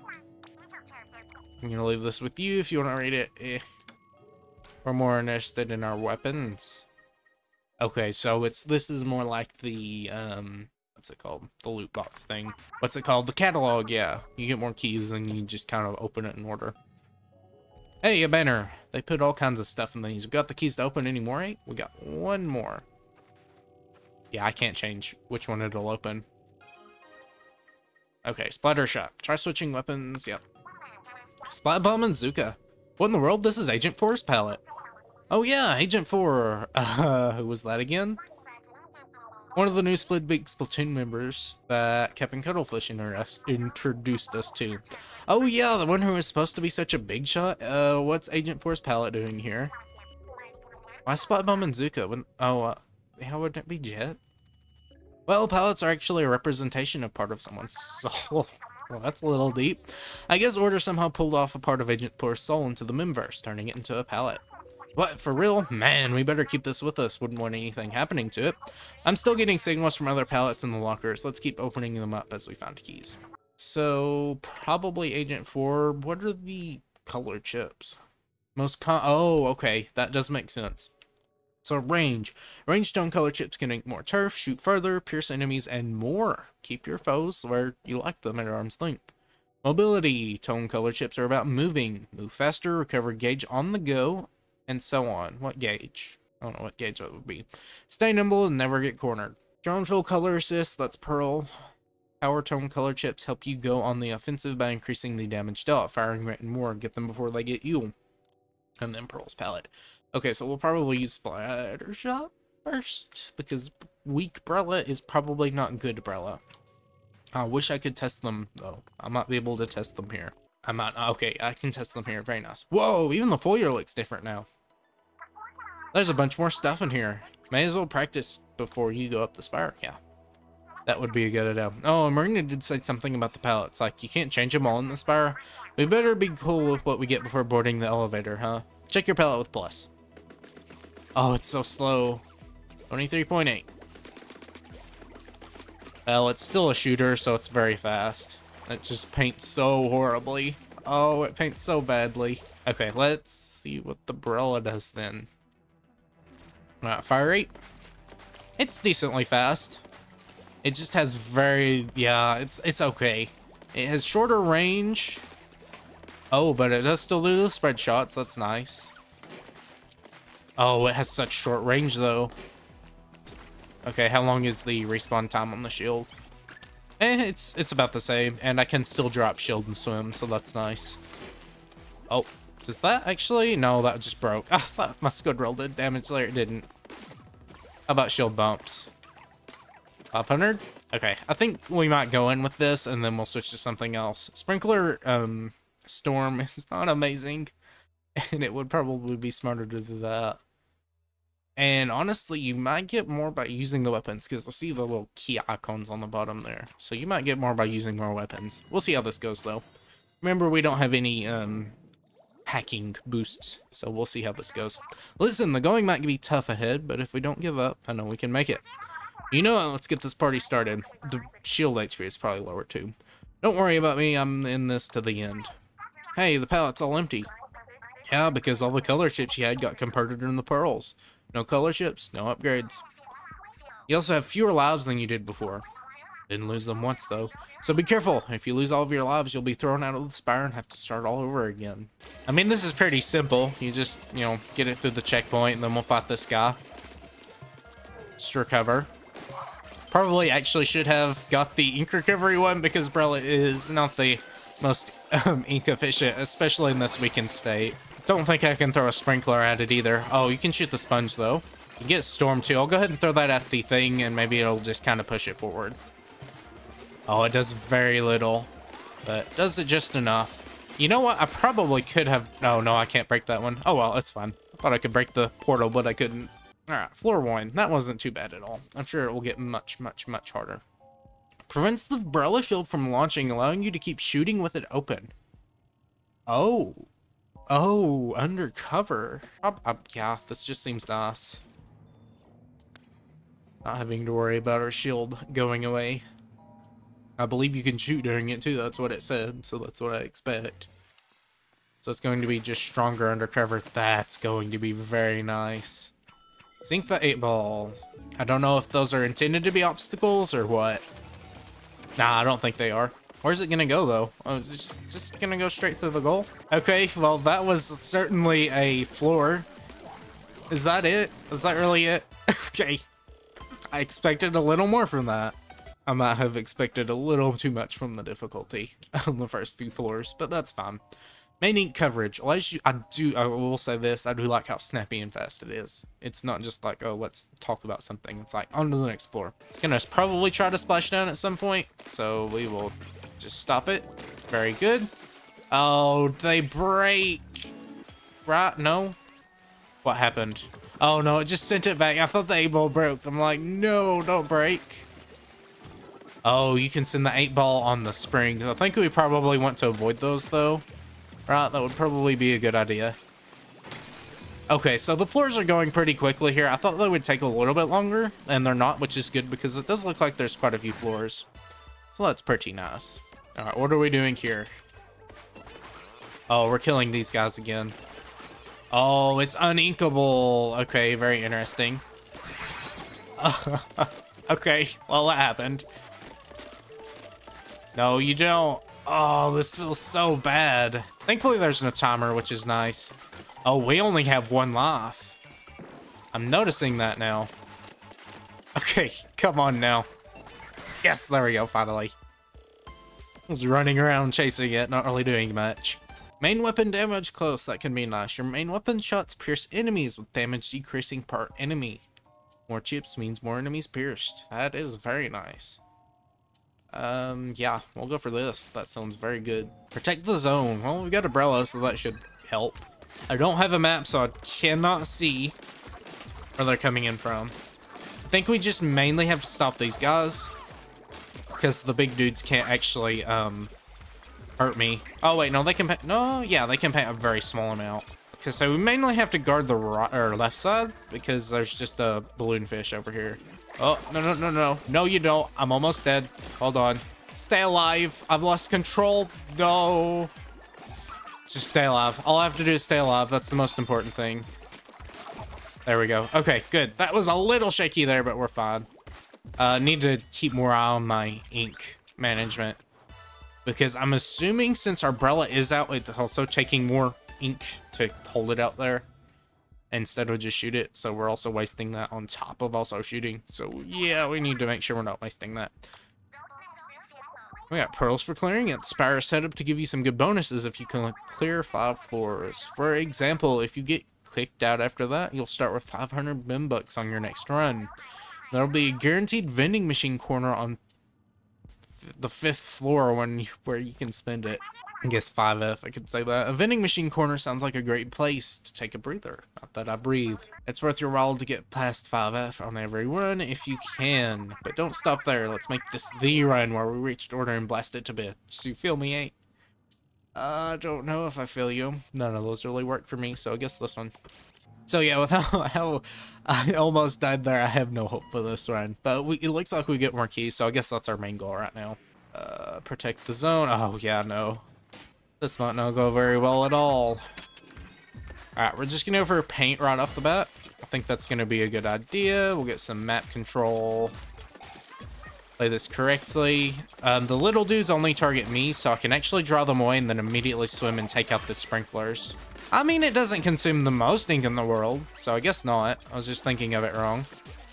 I'm going to leave this with you if you want to read it. We're more interested in our weapons. Okay, so this is more like the, what's it called? The loot box thing. What's it called? The catalog, yeah. You get more keys and you just kind of open it in order. Hey, a banner. They put all kinds of stuff in these. We got the keys to open any more, 8? We got one more. Yeah, I can't change which one it'll open. Okay, splatter shot. Try switching weapons. Yep. Splat bomb and Zuka. What in the world? This is Agent 4's palette. Oh yeah, Agent 4. Who was that again? One of the new Splatoon members that Captain Cuddlefish introduced us to. Oh yeah, the one who was supposed to be such a big shot. What's Agent 4's palette doing here? Why Splat Bomb and Zuka? How would it be Jet? Well, palettes are actually a representation of part of someone's soul. Well, that's a little deep. I guess Order somehow pulled off a part of Agent 4's soul into the Mimverse, turning it into a palette. What, for real? Man, we better keep this with us. Wouldn't want anything happening to it. I'm still getting signals from other pallets in the lockers. Let's keep opening them up as we find keys. So, probably Agent 4. What are the color chips? Oh, okay. That does make sense. So, range. Range stone color chips can ink more turf, shoot further, pierce enemies, and more. Keep your foes where you like them at arm's length. Mobility. Tone color chips are about moving. Move faster, recover gauge on the go, and so on. What gauge? I don't know what gauge that would be. Stay nimble and never get cornered. Drone full color assist, that's Pearl. Power tone color chips help you go on the offensive by increasing the damage dealt, firing rate and more. Get them before they get you. And then Pearl's palette. Okay, so we'll probably use Splatter Shot first, because weak Brella is probably not good Brella. I wish I could test them, though. I might be able to test them here. Okay, I can test them here. Very nice. Whoa, even the foyer looks different now. There's a bunch more stuff in here. May as well practice before you go up the spire. Yeah, that would be a good idea. Oh, Marina did say something about the pallets. Like, you can't change them all in the spire. We better be cool with what we get before boarding the elevator, huh? Check your pallet with plus. Oh, it's so slow. 23.8. Well, it's still a shooter, so it's very fast. It just paints so horribly. Oh, it paints so badly. Okay, let's see what the Brella does then. Fire rate. It's decently fast. It just has it's okay. It has shorter range. Oh, but it does still do the spread shots. That's nice. Oh, it has such short range though. Okay, how long is the respawn time on the shield? It's about the same, and I can still drop shield and swim, so that's nice. Oh, does that actually? No, that just broke. I thought my squid roll did damage there. It didn't. How about shield bumps? 500? Okay, I think we might go in with this, and then we'll switch to something else. Sprinkler Storm is not amazing, and it would probably be smarter to do that. And honestly, you might get more by using the weapons, because I see the little key icons on the bottom there. So you might get more by using more weapons. We'll see how this goes, though. Remember, we don't have any hacking boosts, so we'll see how this goes. Listen, the going might be tough ahead, but if we don't give up, I know we can make it. You know what? Let's get this party started. The shield HP is probably lower, too. Don't worry about me, I'm in this to the end. Hey, the pallet's all empty. Yeah, because all the color chips you had got converted into pearls. No color chips, no upgrades. You also have fewer lives than you did before. Didn't lose them once though. So be careful. If you lose all of your lives, you'll be thrown out of the spire and have to start all over again. I mean, this is pretty simple. You just, you know, get it through the checkpoint and then we'll fight this guy. Just recover. Probably actually should have got the ink recovery one because Brella is not the most ink efficient, especially in this weekend state. Don't think I can throw a sprinkler at it either. Oh, you can shoot the sponge though. You get storm too. I'll go ahead and throw that at the thing and maybe it'll just kind of push it forward. Oh, it does very little, but does it just enough. You know what? I probably could have... Oh, no, I can't break that one. Oh, well, it's fine. I thought I could break the portal, but I couldn't. All right, floor 1. That wasn't too bad at all. I'm sure it will get much, much, much harder. Prevents the umbrella shield from launching, allowing you to keep shooting with it open. Oh. Oh, undercover. Yeah, this just seems nice. Not having to worry about our shield going away. I believe you can shoot during it too, that's what it said, so that's what I expect. So it's going to be just stronger undercover. That's going to be very nice. Sink the 8-ball. I don't know if those are intended to be obstacles or what. Nah, I don't think they are. Where's it gonna go though? Oh, is it just gonna go straight through the goal? Okay, well that was certainly a floor. Is that it? Is that really it? Okay. I expected a little more from that. I might have expected a little too much from the difficulty on the first few floors, but that's fine. Main ink coverage. I will say this, I do like how snappy and fast it is. It's not just like, oh, let's talk about something. It's like, on to the next floor. It's gonna probably try to splash down at some point, so we will just stop it. Very good. Oh, they break. Right? No? What happened? Oh, no, it just sent it back. I thought the 8-ball broke. I'm like, no, don't break. Oh, you can send the 8-ball on the springs. I think we probably want to avoid those, though. Right, that would probably be a good idea. Okay, so the floors are going pretty quickly here. I thought they would take a little bit longer, and they're not, which is good because it does look like there's quite a few floors. So that's pretty nice. All right, what are we doing here? Oh, we're killing these guys again. Oh, it's uninkable. Okay, very interesting. Okay, well, that happened. No, you don't. Oh, this feels so bad. Thankfully, there's no timer, which is nice. Oh, we only have 1 life. I'm noticing that now. Okay, come on now. Yes, there we go, finally. I was running around chasing it, not really doing much. Main weapon damage close, that can be nice. Your main weapon shots pierce enemies with damage decreasing per enemy. More chips means more enemies pierced. That is very nice. Yeah, we'll go for this. That sounds very good. Protect the zone. Well, we've got umbrella, so that should help. I don't have a map, so I cannot see where they're coming in from. I think we just mainly have to stop these guys because the big dudes can't actually, hurt me. Oh, wait, no, they can pay. No, yeah, they can pay a very small amount. Okay, so we mainly have to guard the right or left side because there's just a balloon fish over here. Oh, no, no, no, no. No, you don't. I'm almost dead. Hold on. Stay alive. I've lost control. No. Just stay alive. All I have to do is stay alive. That's the most important thing. There we go. Okay, good. That was a little shaky there, but we're fine. Need to keep more eye on my ink management. Because I'm assuming since our umbrella is out, it's also taking more ink to hold it out there instead of just shoot it. So we're also wasting that on top of also shooting. So yeah, we need to make sure we're not wasting that. We got pearls for clearing it. The spire is set up to give you some good bonuses if you can clear 5 floors. For example, if you get kicked out after that, you'll start with 500 Bimbucks on your next run. There'll be a guaranteed vending machine corner on the 5th floor where you can spend it. I guess 5F, I could say that. A vending machine corner sounds like a great place to take a breather. Not that I breathe. It's worth your while to get past 5F on every run if you can. But don't stop there. Let's make this the run where we reached order and blast it to bits. You feel me, eh? I don't know if I feel you. None of those really worked for me, so I guess this one. So yeah, with how I almost died there, I have no hope for this run. But it looks like we get more keys, so I guess that's our main goal right now. Protect the zone. Oh, yeah, no. This might not go very well at all. Alright, we're just gonna go for paint right off the bat. I think that's gonna be a good idea. We'll get some map control. Play this correctly. The little dudes only target me, so I can actually draw them away and then immediately swim and take out the sprinklers. I mean, it doesn't consume the most ink in the world, so I guess not. I was just thinking of it wrong.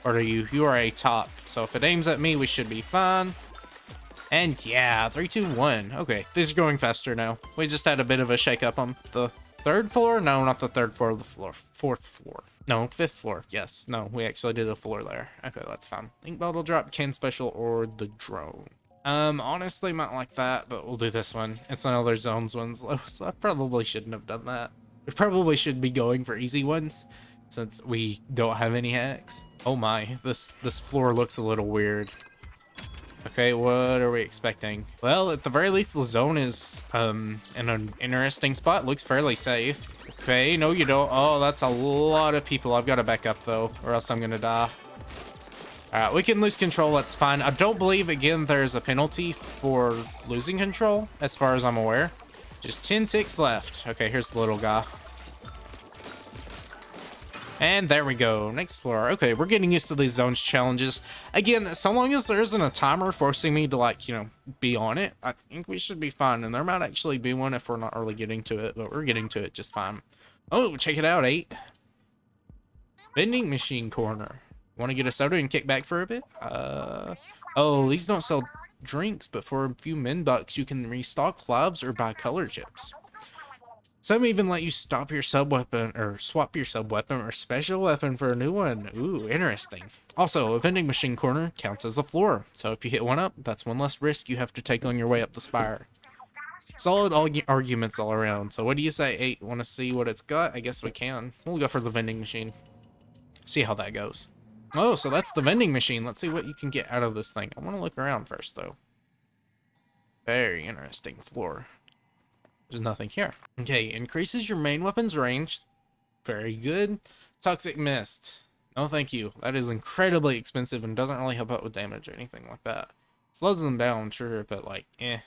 Or you are a top, so if it aims at me, we should be fine. And yeah, 3, 2, 1. Okay, these are going faster now. We just had a bit of a shake up on the 3rd floor? No, not the 3rd floor, the 4th floor. No, 5th floor. Yes, no, we actually did the floor there. Okay, that's fine. Ink bottle drop, can special, or the drone. Honestly, might like that, but we'll do this one. It's another zones one's low, so I probably shouldn't have done that. We probably should be going for easy ones, since we don't have any hacks. Oh my, this floor looks a little weird. Okay, what are we expecting? Well, at the very least, the zone is in an interesting spot. Looks fairly safe. Okay, no you don't. Oh, that's a lot of people. I've got to back up though, or else I'm gonna die. Alright, we can lose control, that's fine. I don't believe, again, there's a penalty for losing control, as far as I'm aware. Just 10 ticks left. Okay, here's the little guy. And there we go, next floor. Okay, we're getting used to these zones challenges. Again, so long as there isn't a timer forcing me to, like, you know, be on it, I think we should be fine. And there might actually be one if we're not really getting to it, but we're getting to it just fine. Oh, check it out, 8. Vending machine corner. Want to get a soda and kick back for a bit? Oh, these don't sell drinks, but for a few min bucks, you can restock lives or buy color chips. Some even let you stop your sub-weapon or swap your sub-weapon or special weapon for a new one. Ooh, interesting. Also, a vending machine corner counts as a floor. So if you hit one up, that's one less risk you have to take on your way up the spire. Solid arguments all around. So what do you say, 8? Want to see what it's got? I guess we can. We'll go for the vending machine. See how that goes. Oh, so that's the vending machine. Let's see what you can get out of this thing. I want to look around first, though. Very interesting floor. There's nothing here. Okay, increases your main weapon's range. Very good. Toxic mist. No, thank you. That is incredibly expensive and doesn't really help out with damage or anything like that. Slows them down, sure, but like, eh.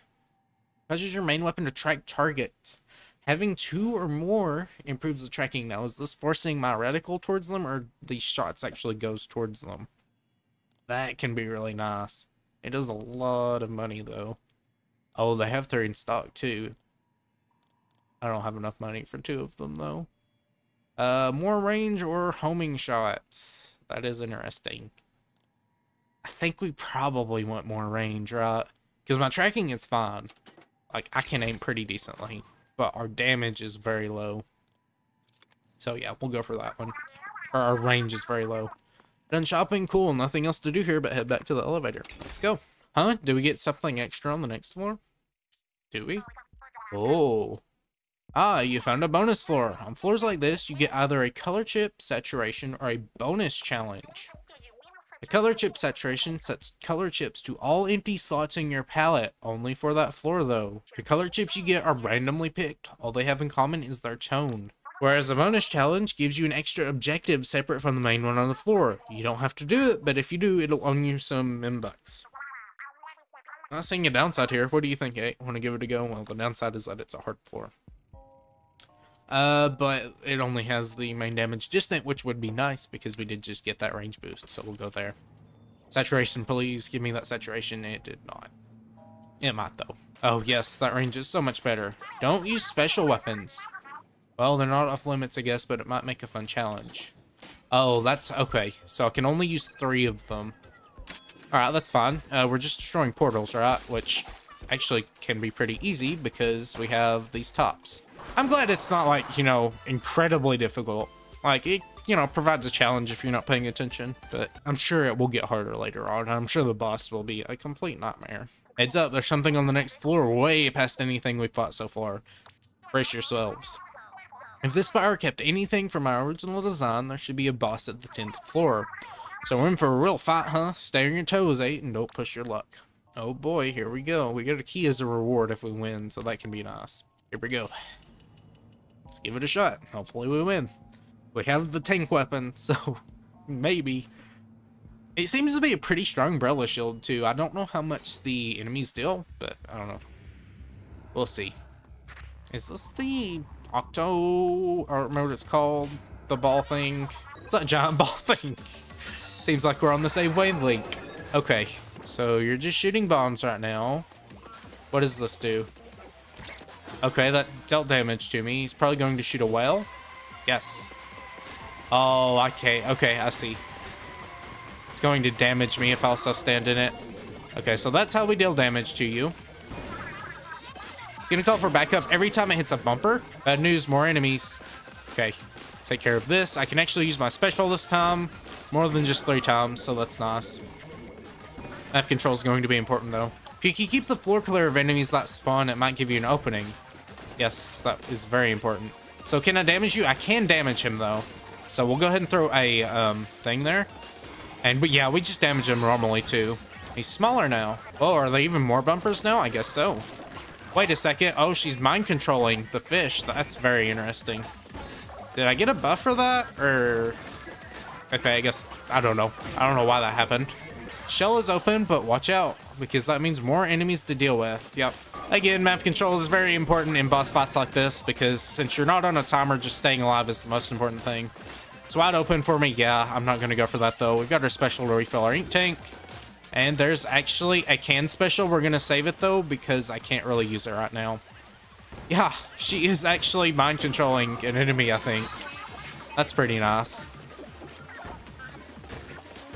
Causes your main weapon to track targets. Having 2 or more improves the tracking. Now, is this forcing my reticle towards them, or these shots actually goes towards them? That can be really nice. It does a lot of money, though. Oh, they have 3 in stock, too. I don't have enough money for 2 of them, though. More range or homing shots. That is interesting. I think we probably want more range, right? Because my tracking is fine. Like, I can aim pretty decently. But our damage is very low. So yeah, we'll go for that one. Or our range is very low. Done shopping, cool. Nothing else to do here but head back to the elevator. Let's go. Huh? Do we get something extra on the next floor? Do we? Oh. Ah, you found a bonus floor. On floors like this, you get either a color chip, saturation, or a bonus challenge. The color chip saturation sets color chips to all empty slots in your palette, only for that floor though. The color chips you get are randomly picked, all they have in common is their tone. Whereas a bonus challenge gives you an extra objective separate from the main one on the floor. You don't have to do it, but if you do, it'll earn you some M-Bucks. Not seeing a downside here. What do you think, 8? Want to give it a go? Well, the downside is that it's a hard floor. But it only has the main damage distant, which would be nice because we did just get that range boost, so we'll go there. Saturation, please give me that saturation. It did not. It might though. Oh yes, that range is so much better. Don't use special weapons. Well, they're not off limits, I guess, but it might make a fun challenge. Oh, that's okay. So I can only use 3 of them. Alright, that's fine. We're just destroying portals, right? Which actually can be pretty easy because we have these tops. I'm glad it's not like, you know, incredibly difficult. Like, it, you know, provides a challenge if you're not paying attention. But I'm sure it will get harder later on. I'm sure the boss will be a complete nightmare. Heads up, there's something on the next floor way past anything we've fought so far. Brace yourselves. If this spire kept anything from our original design, there should be a boss at the 10th floor. So we're in for a real fight, huh? Stay on your toes, 8, and don't push your luck. Oh boy, here we go. We get a key as a reward if we win, so that can be nice. Here we go. Let's give it a shot. Hopefully we win. We have the tank weapon, so maybe. It seems to be a pretty strong umbrella shield too. I don't know how much the enemies deal, but I don't know. We'll see. Is this the Octo, or remember what it's called? The ball thing? It's a giant ball thing. Seems like we're on the same wavelength. Okay, so you're just shooting bombs right now. What does this do? Okay, that dealt damage to me. He's probably going to shoot a whale. Yes. Oh, okay. Okay, I see. It's going to damage me if I also stand in it. Okay, so that's how we deal damage to you. It's going to call for backup every time it hits a bumper. Bad news, more enemies. Okay, take care of this. I can actually use my special this time. More than just 3 times, so that's nice. Map control is going to be important, though. If you can keep the floor clear of enemies that spawn, it might give you an opening. Yes, that is very important. So can I damage you? I can damage him, though. So we'll go ahead and throw a thing there. But yeah, we just damage him normally, too. He's smaller now. Oh, are there even more bumpers now? I guess so. Wait a second. Oh, she's mind controlling the fish. That's very interesting. Did I get a buff for that? Or... Okay, I guess... I don't know. I don't know why that happened. Shell is open, but watch out, because that means more enemies to deal with. Yep. Again, map control is very important in boss spots like this, because since you're not on a timer, just staying alive is the most important thing. It's wide open for me. Yeah, I'm not going to go for that, though. We've got our special to refill our ink tank. And there's actually a can special. We're going to save it, though, because I can't really use it right now. Yeah, she is actually mind controlling an enemy, I think. That's pretty nice.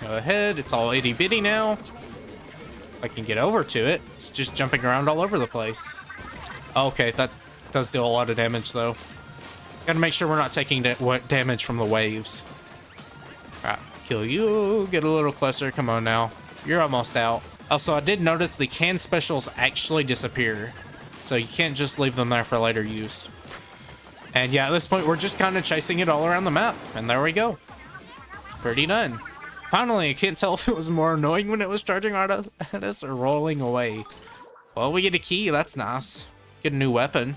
Go ahead. It's all itty bitty now. If I can get over to it. It's just jumping around all over the place. Okay, that does deal a lot of damage, though. Gotta make sure we're not taking damage from the waves. Alright, kill you. Get a little closer. Come on now. You're almost out. Also, I did notice the can specials actually disappear. So you can't just leave them there for later use. And yeah, at this point, we're just kind of chasing it all around the map. And there we go. Pretty done. Finally, I can't tell if it was more annoying when it was charging at us or rolling away. Well, we get a key. That's nice. Get a new weapon.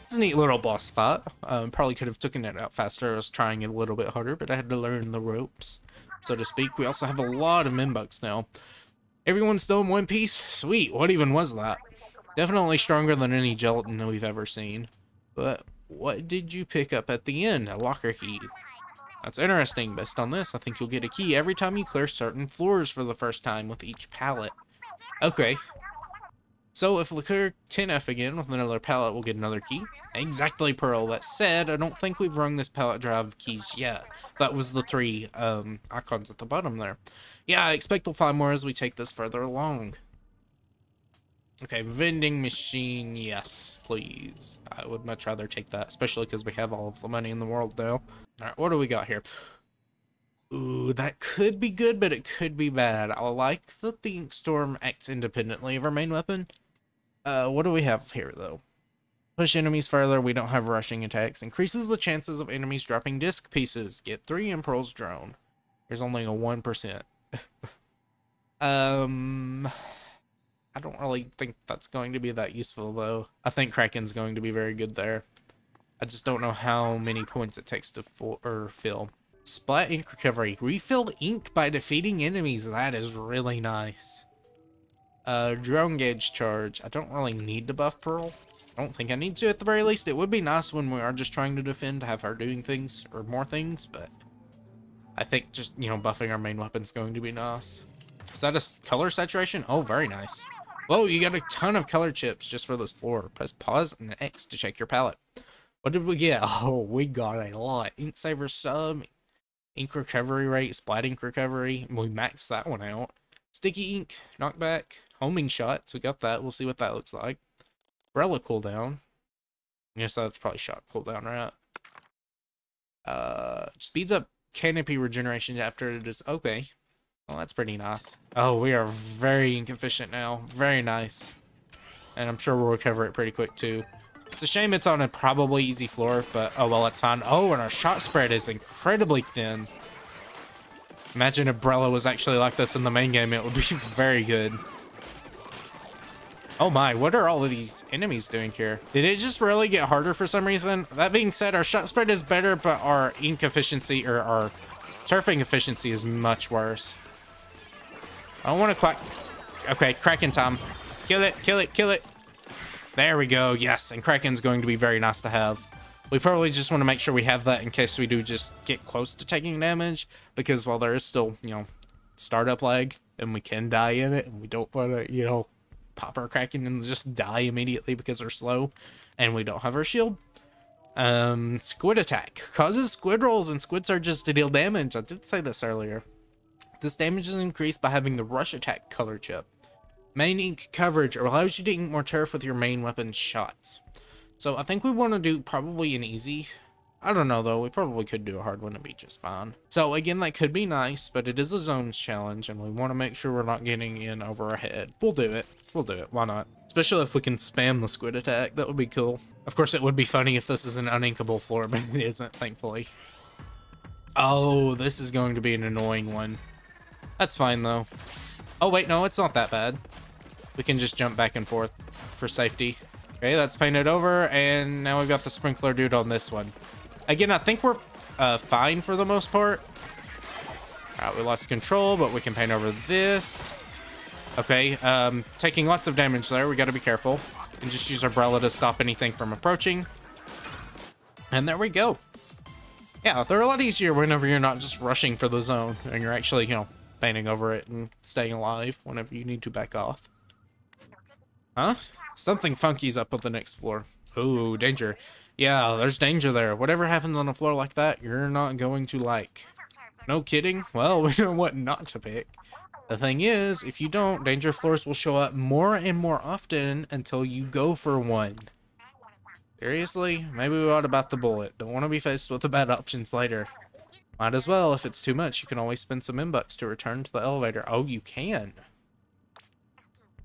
It's a neat little boss fight. Probably could have taken it out faster. I was trying it a little bit harder, but I had to learn the ropes, so to speak. We also have a lot of Minbucks now. Everyone's still in one piece? Sweet. What even was that? Definitely stronger than any gelatin we've ever seen. But what did you pick up at the end? A locker key. That's interesting. Based on this, I think you'll get a key every time you clear certain floors for the first time with each pallet. Okay. So if we clear 10F again with another pallet, we'll get another key. Exactly, Pearl. That said, I don't think we've rung this pallet drive of keys yet. That was the 3 icons at the bottom there. Yeah, I expect we'll find more as we take this further along. Okay, vending machine, yes, please. I would much rather take that, especially because we have all of the money in the world now. Alright, what do we got here? Ooh, that could be good, but it could be bad. I like that the Ink Storm acts independently of our main weapon. What do we have here, though? Push enemies further. We don't have rushing attacks. Increases the chances of enemies dropping disc pieces. Get 3 Emperal's drone. There's only a 1%. I don't really think that's going to be that useful, though. I think Kraken's going to be very good there. I just don't know how many points it takes to fill. Splat ink recovery. Refill ink by defeating enemies. That is really nice. Drone gauge charge. I don't really need to buff Pearl. I don't think I need to at the very least. It would be nice when we are just trying to defend to have her doing things or more things, but I think just, you know, buffing our main weapon is going to be nice. Is that a color saturation? Oh, very nice. Whoa, you got a ton of color chips just for this floor. Press pause and X to check your palette. What did we get? Oh, we got a lot. Ink saver sub, ink recovery rate, splat ink recovery. We maxed that one out. Sticky ink, knockback, homing shots. We got that. We'll see what that looks like. Umbrella cooldown. Yes, that's probably shot cooldown, right? Speeds up canopy regeneration after it is okay. Well, that's pretty nice. Oh, we are very ink efficient now. Very nice. And I'm sure we'll recover it pretty quick too. It's a shame it's on a probably easy floor, but oh well, that's fine. Oh, and our shot spread is incredibly thin. Imagine Umbrella was actually like this in the main game. It would be very good. Oh my, what are all of these enemies doing here? Did it just really get harder for some reason? That being said, our shot spread is better, but our ink efficiency or our turfing efficiency is much worse. I don't want to quack. Okay, Kraken time. Kill it, kill it, kill it. There we go. Yes, and Kraken's going to be very nice to have. We probably just want to make sure we have that in case we do just get close to taking damage, because while there is still, you know, startup lag, and we can die in it, and we don't want to, you know, pop our Kraken and just die immediately because they're slow, and we don't have our shield. Squid attack. Causes squid rolls and squid surges to deal damage. I did say this earlier. This damage is increased by having the rush attack color chip. Main ink coverage allows you to ink more turf with your main weapon shots. So I think we want to do probably an easy. I don't know though, we probably could do a hard one and be just fine. So again, that could be nice, but it is a zones challenge and we want to make sure we're not getting in over our head. We'll do it. We'll do it. Why not? Especially if we can spam the squid attack. That would be cool. Of course, it would be funny if this is an uninkable floor, but it isn't, thankfully. Oh, this is going to be an annoying one. That's fine though. Oh wait, no, it's not that bad. We can just jump back and forth for safety. Okay, that's painted over, and now we've got the sprinkler dude on this one. Again, I think we're fine for the most part. All right, we lost control, but we can paint over this. Okay, taking lots of damage there. We got to be careful. And just use umbrella to stop anything from approaching. And there we go. Yeah, they're a lot easier whenever you're not just rushing for the zone, and you're actually, you know, painting over it and staying alive whenever you need to back off. Huh? Something funky's up on the next floor. Ooh, danger. Yeah, there's danger there. Whatever happens on a floor like that, you're not going to like. No kidding? Well, we know what not to pick. The thing is, if you don't, danger floors will show up more and more often until you go for one. Seriously? Maybe we ought to bite the bullet. Don't want to be faced with the bad options later. Might as well. If it's too much, you can always spend some M-Bucks to return to the elevator. Oh, you can.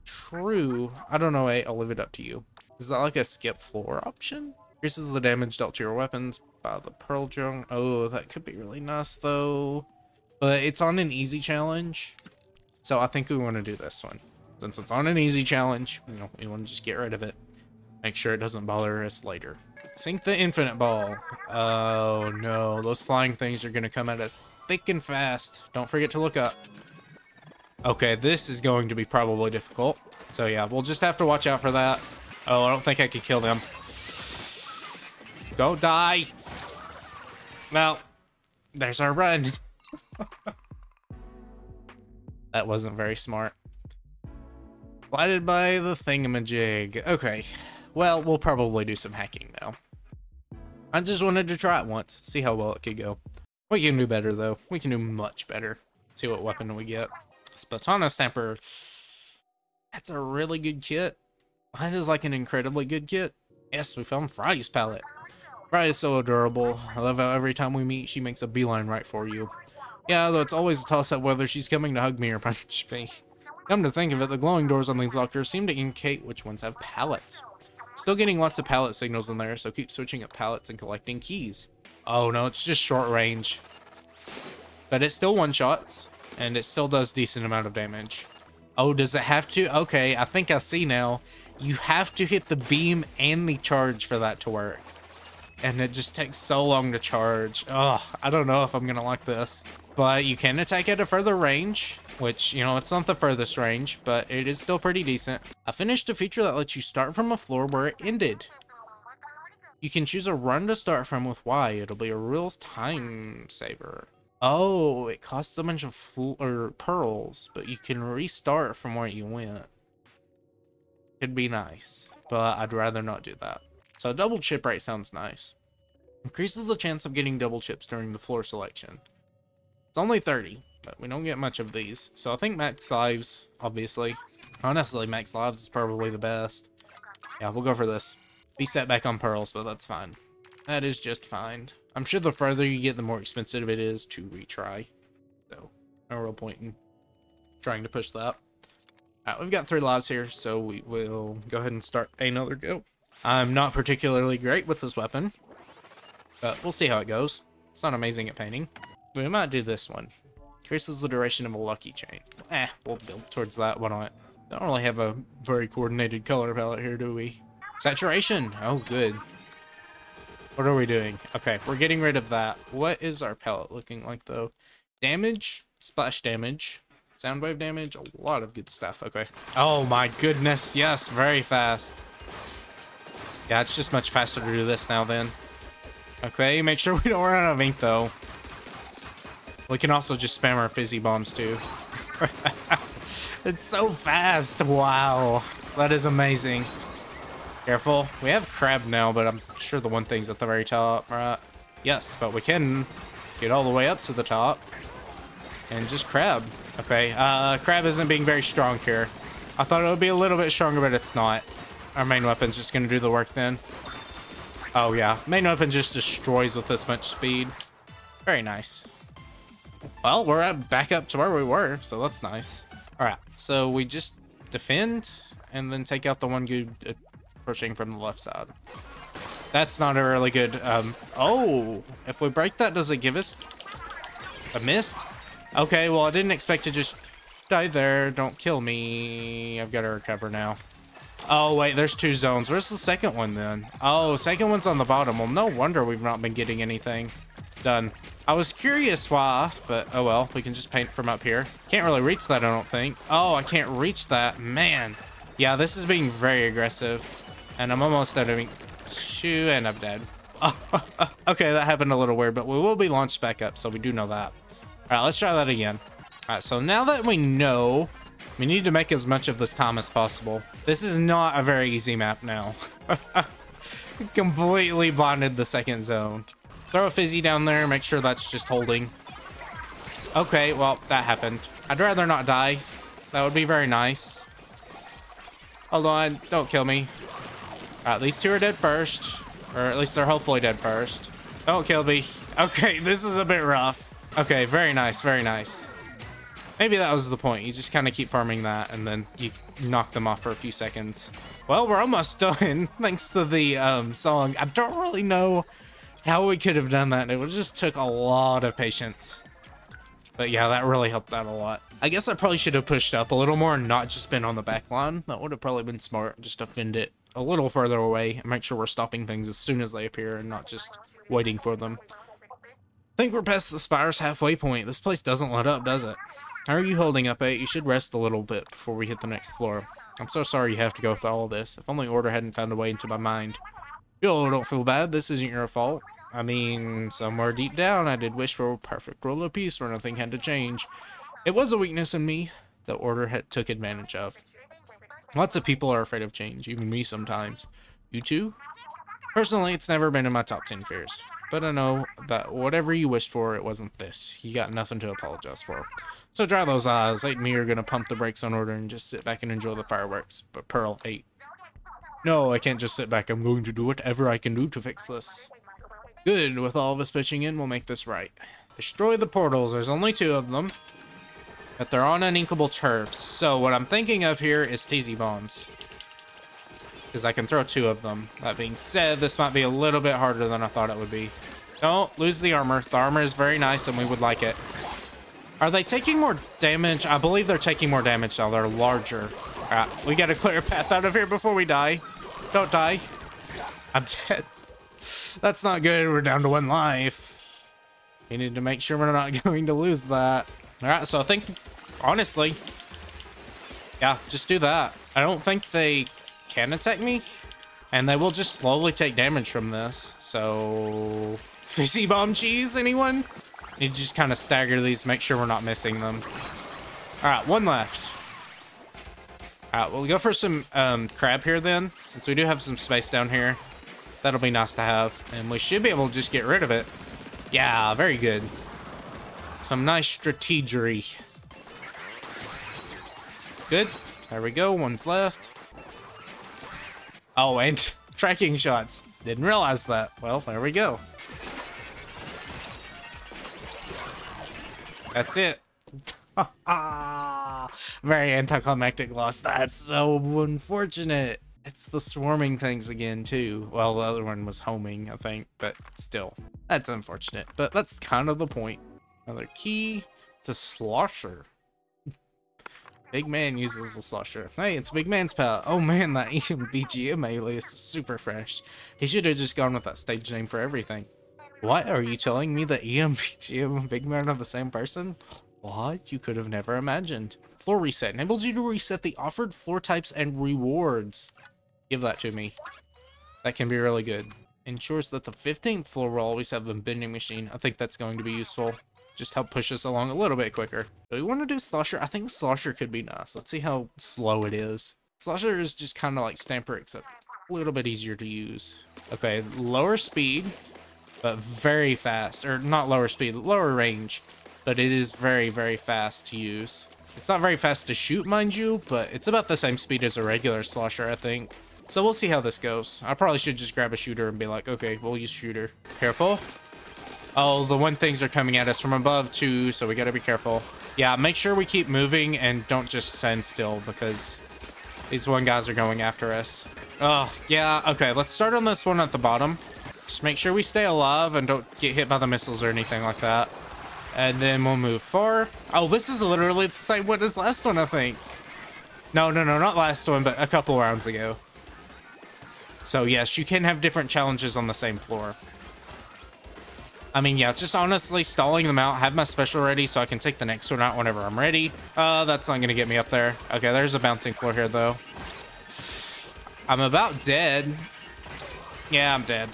True. I don't know, I'll leave it up to you. Is that like a skip floor option? Increases the damage dealt to your weapons by the pearl junk. Oh, that could be really nice though. But it's on an easy challenge. So I think we want to do this one. Since it's on an easy challenge, you know, we want to just get rid of it. Make sure it doesn't bother us later. Sink the infinite ball. Oh no, those flying things are going to come at us thick and fast. Don't forget to look up. Okay, this is going to be probably difficult. So yeah, we'll just have to watch out for that. Oh, I don't think I can kill them. Don't die. Well, there's our run. That wasn't very smart. Blinded by the thingamajig. Okay, well, we'll probably do some hacking now. I just wanted to try it once, see how well it could go. We can do better though. We can do much better. See what weapon we get. Splatoon Stamper. That's a really good kit. That is like an incredibly good kit. Yes, we found Fry's palette. Fry is so adorable. I love how every time we meet, she makes a beeline right for you. Yeah, though it's always a toss-up whether she's coming to hug me or punch me. Come to think of it, the glowing doors on these lockers seem to indicate which ones have pallets. Still getting lots of pallet signals in there, so keep switching up pallets and collecting keys. Oh no, it's just short range. But it still one-shots, and it still does decent amount of damage. Oh, does it have to? Okay, I think I see now. You have to hit the beam and the charge for that to work. And it just takes so long to charge. Oh, I don't know if I'm gonna like this. But you can attack at a further range, which, you know, it's not the furthest range, but it is still pretty decent. I finished a feature that lets you start from a floor where it ended. You can choose a run to start from with Y. It'll be a real time saver. Oh, it costs a bunch of pearls, but you can restart from where you went. Could be nice, but I'd rather not do that. So double chip rate sounds nice. Increases the chance of getting double chips during the floor selection. It's only 30, but we don't get much of these. So I think max lives, obviously. Honestly, max lives is probably the best. Yeah, we'll go for this. Be set back on pearls, but that's fine. That is just fine. I'm sure the further you get, the more expensive it is to retry. So, no real point in trying to push that. Alright, we've got 3 lives here, so we will go ahead and start another go. I'm not particularly great with this weapon, but we'll see how it goes. It's not amazing at painting. We might do this one. Increases the duration of a lucky chain. We'll build towards that. Why not? Don't really have a very coordinated color palette here, do we? Saturation. Oh, good. What are we doing? Okay, we're getting rid of that. What is our palette looking like, though? Damage. Splash damage. Sound wave damage, a lot of good stuff. Okay. Oh my goodness, yes, very fast. Yeah, it's just much faster to do this now then. Okay, make sure we don't run out of ink though. We can also just spam our fizzy bombs too. It's so fast. Wow, that is amazing. Careful. We have crab now, but I'm sure the one thing's at the very top, right? Yes, but we can get all the way up to the top and just crab. Okay, crab isn't being very strong here. I thought it would be a little bit stronger, but it's not. Our main weapon's just gonna do the work then. Oh yeah, main weapon just destroys with this much speed. Very nice. Well, we're back up to where we were, so that's nice. All right, so we just defend and then take out the one dude pushing from the left side. That's not a really good, oh, if we break that, does it give us a mist? Okay, well, I didn't expect to just die there. Don't kill me. I've got to recover now. Oh, wait, there's 2 zones. Where's the second one then? Oh, second one's on the bottom. Well, no wonder we've not been getting anything done. I was curious why, but oh well, we can just paint from up here. Can't really reach that, I don't think. Oh, I can't reach that, man. Yeah, this is being very aggressive, and I'm almost out of ink. Shoo, and I'm dead. Okay, that happened a little weird, but we will be launched back up, so we do know that. All right, let's try that again. All right, so now that we know, we need to make as much of this time as possible. This is not a very easy map now. Completely bonded the second zone. Throw a fizzy down there, make sure that's just holding. Okay, well, that happened. I'd rather not die. That would be very nice. Hold on, don't kill me. All right, these 2 are dead first. Or at least they're hopefully dead first. Don't kill me. Okay, this is a bit rough. Okay, very nice, very nice. Maybe that was the point. You just kind of keep farming that, and then you knock them off for a few seconds. Well, we're almost done, thanks to the song. I don't really know how we could have done that. It just took a lot of patience. But yeah, that really helped out a lot. I guess I probably should have pushed up a little more and not just been on the back line. That would have probably been smart, just defend it a little further away and make sure we're stopping things as soon as they appear and not just waiting for them. I think we're past the Spire's halfway point. This place doesn't let up, does it? How are you holding up, 8? You should rest a little bit before we hit the next floor. I'm so sorry you have to go through all of this. If only Order hadn't found a way into my mind. Yo, don't feel bad. This isn't your fault. I mean, somewhere deep down, I did wish for a perfect world of peace where nothing had to change. It was a weakness in me that Order took advantage of. Lots of people are afraid of change, even me sometimes. You too? Personally, it's never been in my top 10 fears. But I know that whatever you wished for, it wasn't this. You got nothing to apologize for. So dry those eyes. 8 and me are going to pump the brakes on Order and just sit back and enjoy the fireworks. But Pearl, 8. No, I can't just sit back. I'm going to do whatever I can do to fix this. Good. With all of us pitching in, we'll make this right. Destroy the portals. There's only 2 of them. But they're on uninkable turf. So what I'm thinking of here is fizzy bombs. Because I can throw 2 of them. That being said, this might be a little bit harder than I thought it would be. Don't lose the armor. The armor is very nice and we would like it. Are they taking more damage? I believe they're taking more damage now. They're larger. Alright, we gotta clear a path out of here before we die. Don't die. I'm dead. That's not good. We're down to 1 life. We need to make sure we're not going to lose that. Alright, so I think, honestly, yeah, just do that. I don't think they can attack me, and they will just slowly take damage from this. So, fizzy bomb cheese, anyone? Need to just kind of stagger these, make sure we're not missing them. Alright, 1 left. Alright, we'll go for some crab here then, since we do have some space down here. That'll be nice to have, and we should be able to just get rid of it. Yeah, very good. Some nice strategery. Good. There we go. 1's left. Oh, and tracking shots. Didn't realize that. Well, there we go. That's it. Very anticlimactic loss. That's so unfortunate. It's the swarming things again, too. Well, the other one was homing, I think, but still. That's unfortunate. But that's kind of the point. Another key. It's a slosher. Big Man uses the slosher. Hey, it's Big Man's pal. Oh man, that BGM alias is super fresh. He should have just gone with that stage name for everything. What? Are you telling me that BGM and Big Man are the same person? What? You could have never imagined. Floor reset. Enables you to reset the offered floor types and rewards. Give that to me. That can be really good. Ensures that the 15th floor will always have a vending machine. I think that's going to be useful. Just help push us along a little bit quicker. Do we want to do Slosher? I think Slosher could be nice. Let's see how slow it is. Slosher is just kind of like Stamper, except a little bit easier to use. Okay, lower speed, but very fast. Or not lower speed, lower range. But it is very, very fast to use. It's not very fast to shoot, mind you, but it's about the same speed as a regular Slosher, I think. So we'll see how this goes. I probably should just grab a shooter and be like, okay, we'll use shooter. Careful. Oh, the one things are coming at us from above too, so we gotta be careful. Yeah, make sure we keep moving and don't just stand still because these one guys are going after us. Oh, yeah, okay, let's start on this one at the bottom. Just make sure we stay alive and don't get hit by the missiles or anything like that. And then we'll move forward. Oh, this is literally the same one as last one, I think. No, not last one, but a couple rounds ago. So yes, you can have different challenges on the same floor. I mean, yeah, just honestly stalling them out, have my special ready so I can take the next one out whenever I'm ready. That's not gonna get me up there. Okay, there's a bouncing floor here though. I'm about dead. Yeah, I'm dead.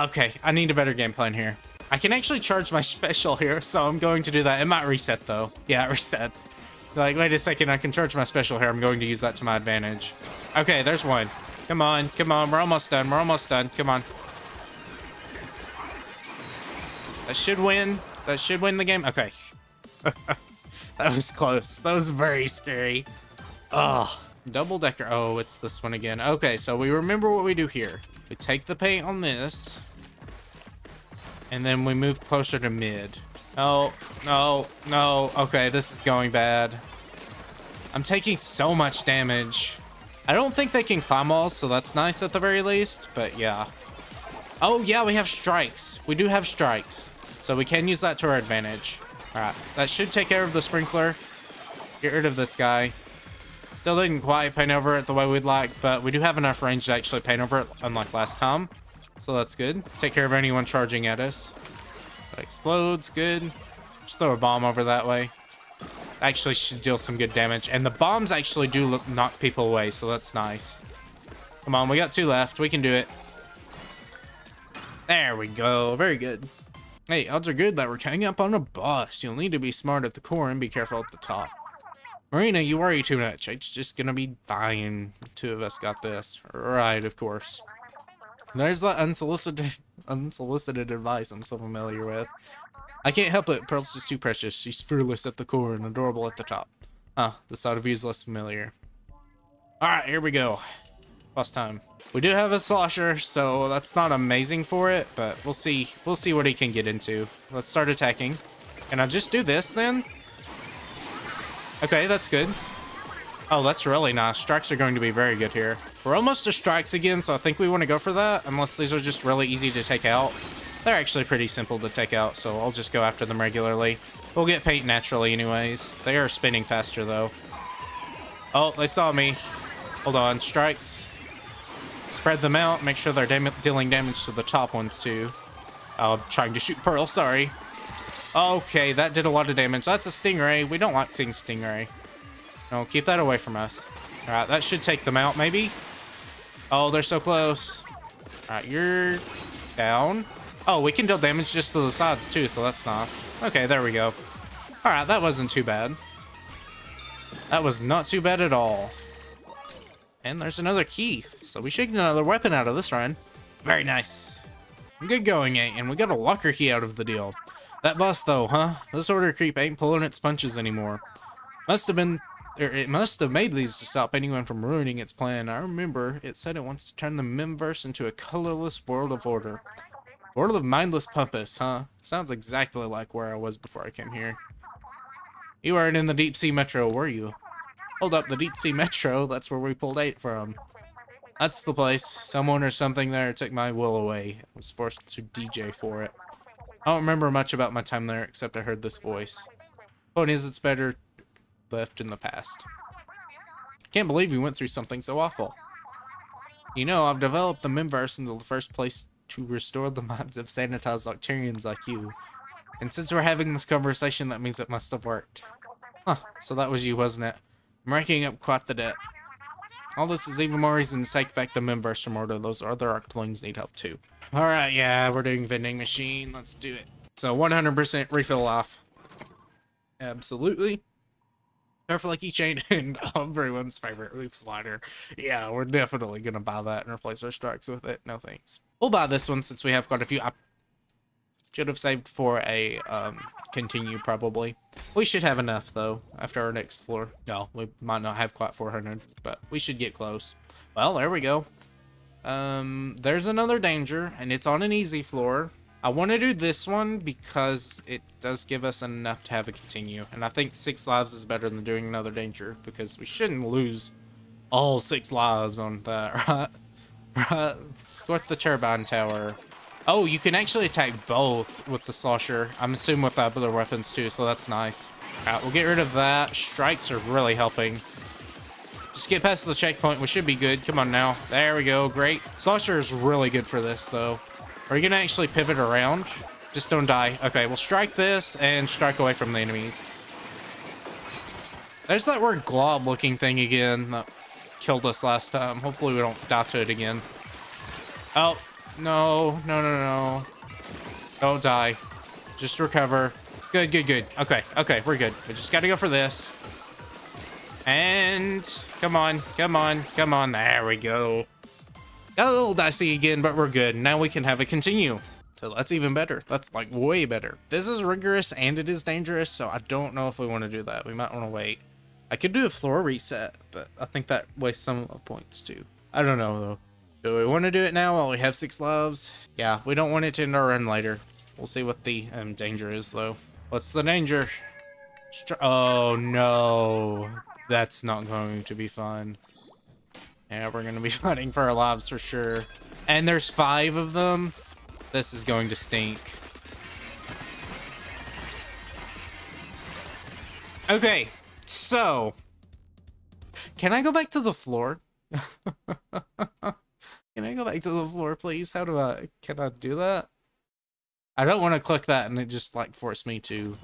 Okay, I need a better game plan here. I can actually charge my special here, so I'm going to do that. It might reset though. Yeah, it resets. Like, wait a second, I can charge my special here. I'm going to use that to my advantage. Okay, there's one. Come on, come on, we're almost done. We're almost done. Come on. That should win. That should win the game. Okay. That was close. That was very scary. Oh, double decker. Oh, it's this one again. Okay, so we remember what we do here. We take the paint on this, and then we move closer to mid. Oh, no, no. Okay, this is going bad. I'm taking so much damage. I don't think they can climb walls, so that's nice at the very least, but yeah. Oh, yeah, we have strikes. We do have strikes. So we can use that to our advantage. All right, that should take care of the sprinkler. Get rid of this guy. Still didn't quite paint over it the way we'd like, but we do have enough range to actually paint over it, unlike last time. So that's good. Take care of anyone charging at us. That explodes, good. Just throw a bomb over that way. Actually should deal some good damage. And the bombs actually do knock people away, so that's nice. Come on, we got 2 left. We can do it. There we go. Very good. Hey, odds are good that we're coming up on a boss. You'll need to be smart at the core and be careful at the top. Marina, you worry too much. It's just gonna be fine. The 2 of us got this. Right, of course. There's that unsolicited advice I'm so familiar with. I can't help it. Pearl's just too precious. She's fearless at the core and adorable at the top. Huh, the side of you is less familiar. Alright, here we go. Boss time. We do have a slosher, so that's not amazing for it, but we'll see. We'll see what he can get into. Let's start attacking. Can I just do this then? Okay, that's good. Oh, that's really nice. Strikes are going to be very good here. We're almost to strikes again, so I think we want to go for that, unless these are just really easy to take out. They're actually pretty simple to take out, so I'll just go after them regularly. We'll get paint naturally anyways. They are spinning faster, though. Oh, they saw me. Hold on. Strikes. Spread them out. Make sure they're dealing damage to the top ones, too. Oh, I'm trying to shoot Pearl. Sorry. Okay, that did a lot of damage. That's a Stingray. We don't like seeing Stingray. No, keep that away from us. All right, that should take them out, maybe. Oh, they're so close. All right, you're down. Oh, we can deal damage just to the sides, too, so that's nice. Okay, there we go. All right, that wasn't too bad. That was not too bad at all. And there's another key, so we should get another weapon out of this run. Very nice. Good going, and we got a locker key out of the deal. That boss, though, huh? This order creep ain't pulling its punches anymore. It must have made these to stop anyone from ruining its plan. I remember it said it wants to turn the Memverse into a colorless world of order. World of mindless puppets, huh? Sounds exactly like where I was before I came here. You weren't in the Deep Sea Metro, were you? Hold up, the Deep Sea Metro, that's where we pulled 8 from. That's the place. Someone or something there took my will away. I was forced to DJ for it. I don't remember much about my time there, except I heard this voice. Point is, it's better left in the past. Can't believe you went through something so awful. You know, I've developed the Memverse into the first place to restore the minds of sanitized Octarians like you. And since we're having this conversation, that means it must have worked. Huh, so that was you, wasn't it? I'm racking up quite the debt. All this is even more reason to take back the members from order. Those other Octolings need help too. Alright, yeah, we're doing vending machine. Let's do it. So 100% refill off. Absolutely. Powerful like keychain and everyone's favorite roof slider. Yeah, we're definitely gonna buy that and replace our strikes with it. No thanks. We'll buy this one since we have quite a few. I should have saved for a continue probably. We should have enough though after our next floor. No, we might not have quite 400, but we should get close. Well, there we go. There's another danger and it's on an easy floor. I want to do this one because it does give us enough to have a continue. And I think 6 lives is better than doing another danger because we shouldn't lose all 6 lives on that, right? Right. Squirt the turbine tower. Oh, you can actually attack both with the slosher. I'm assuming with other weapons too, so that's nice. Alright, we'll get rid of that. Strikes are really helping. Just get past the checkpoint. We should be good. Come on now. There we go. Great. Slosher is really good for this, though. Are you going to actually pivot around? Just don't die. Okay, we'll strike this and strike away from the enemies. There's that weird glob-looking thing again that killed us last time. Hopefully we don't die to it again. Oh, no. No, no, no. Don't die. Just recover. Good, good, good. Okay, okay, we're good. We just got to go for this. And come on, come on, come on. There we go. Got a little dicey again, but we're good. Now we can have it continue. So that's even better. That's like way better. This is rigorous and it is dangerous, so I don't know if we want to do that. We might want to wait. I could do a floor reset, but I think that wastes some of the points too. I don't know though. Do we want to do it now while we have 6 lives? Yeah, we don't want it to end our run later. We'll see what the danger is though. What's the danger? Oh no. That's not going to be fun. Yeah, we're gonna be fighting for our lives for sure. And there's 5 of them. This is going to stink. Okay, so can I go back to the floor? Can I go back to the floor, please? How do I? Can I do that? I don't want to click that and it just like force me to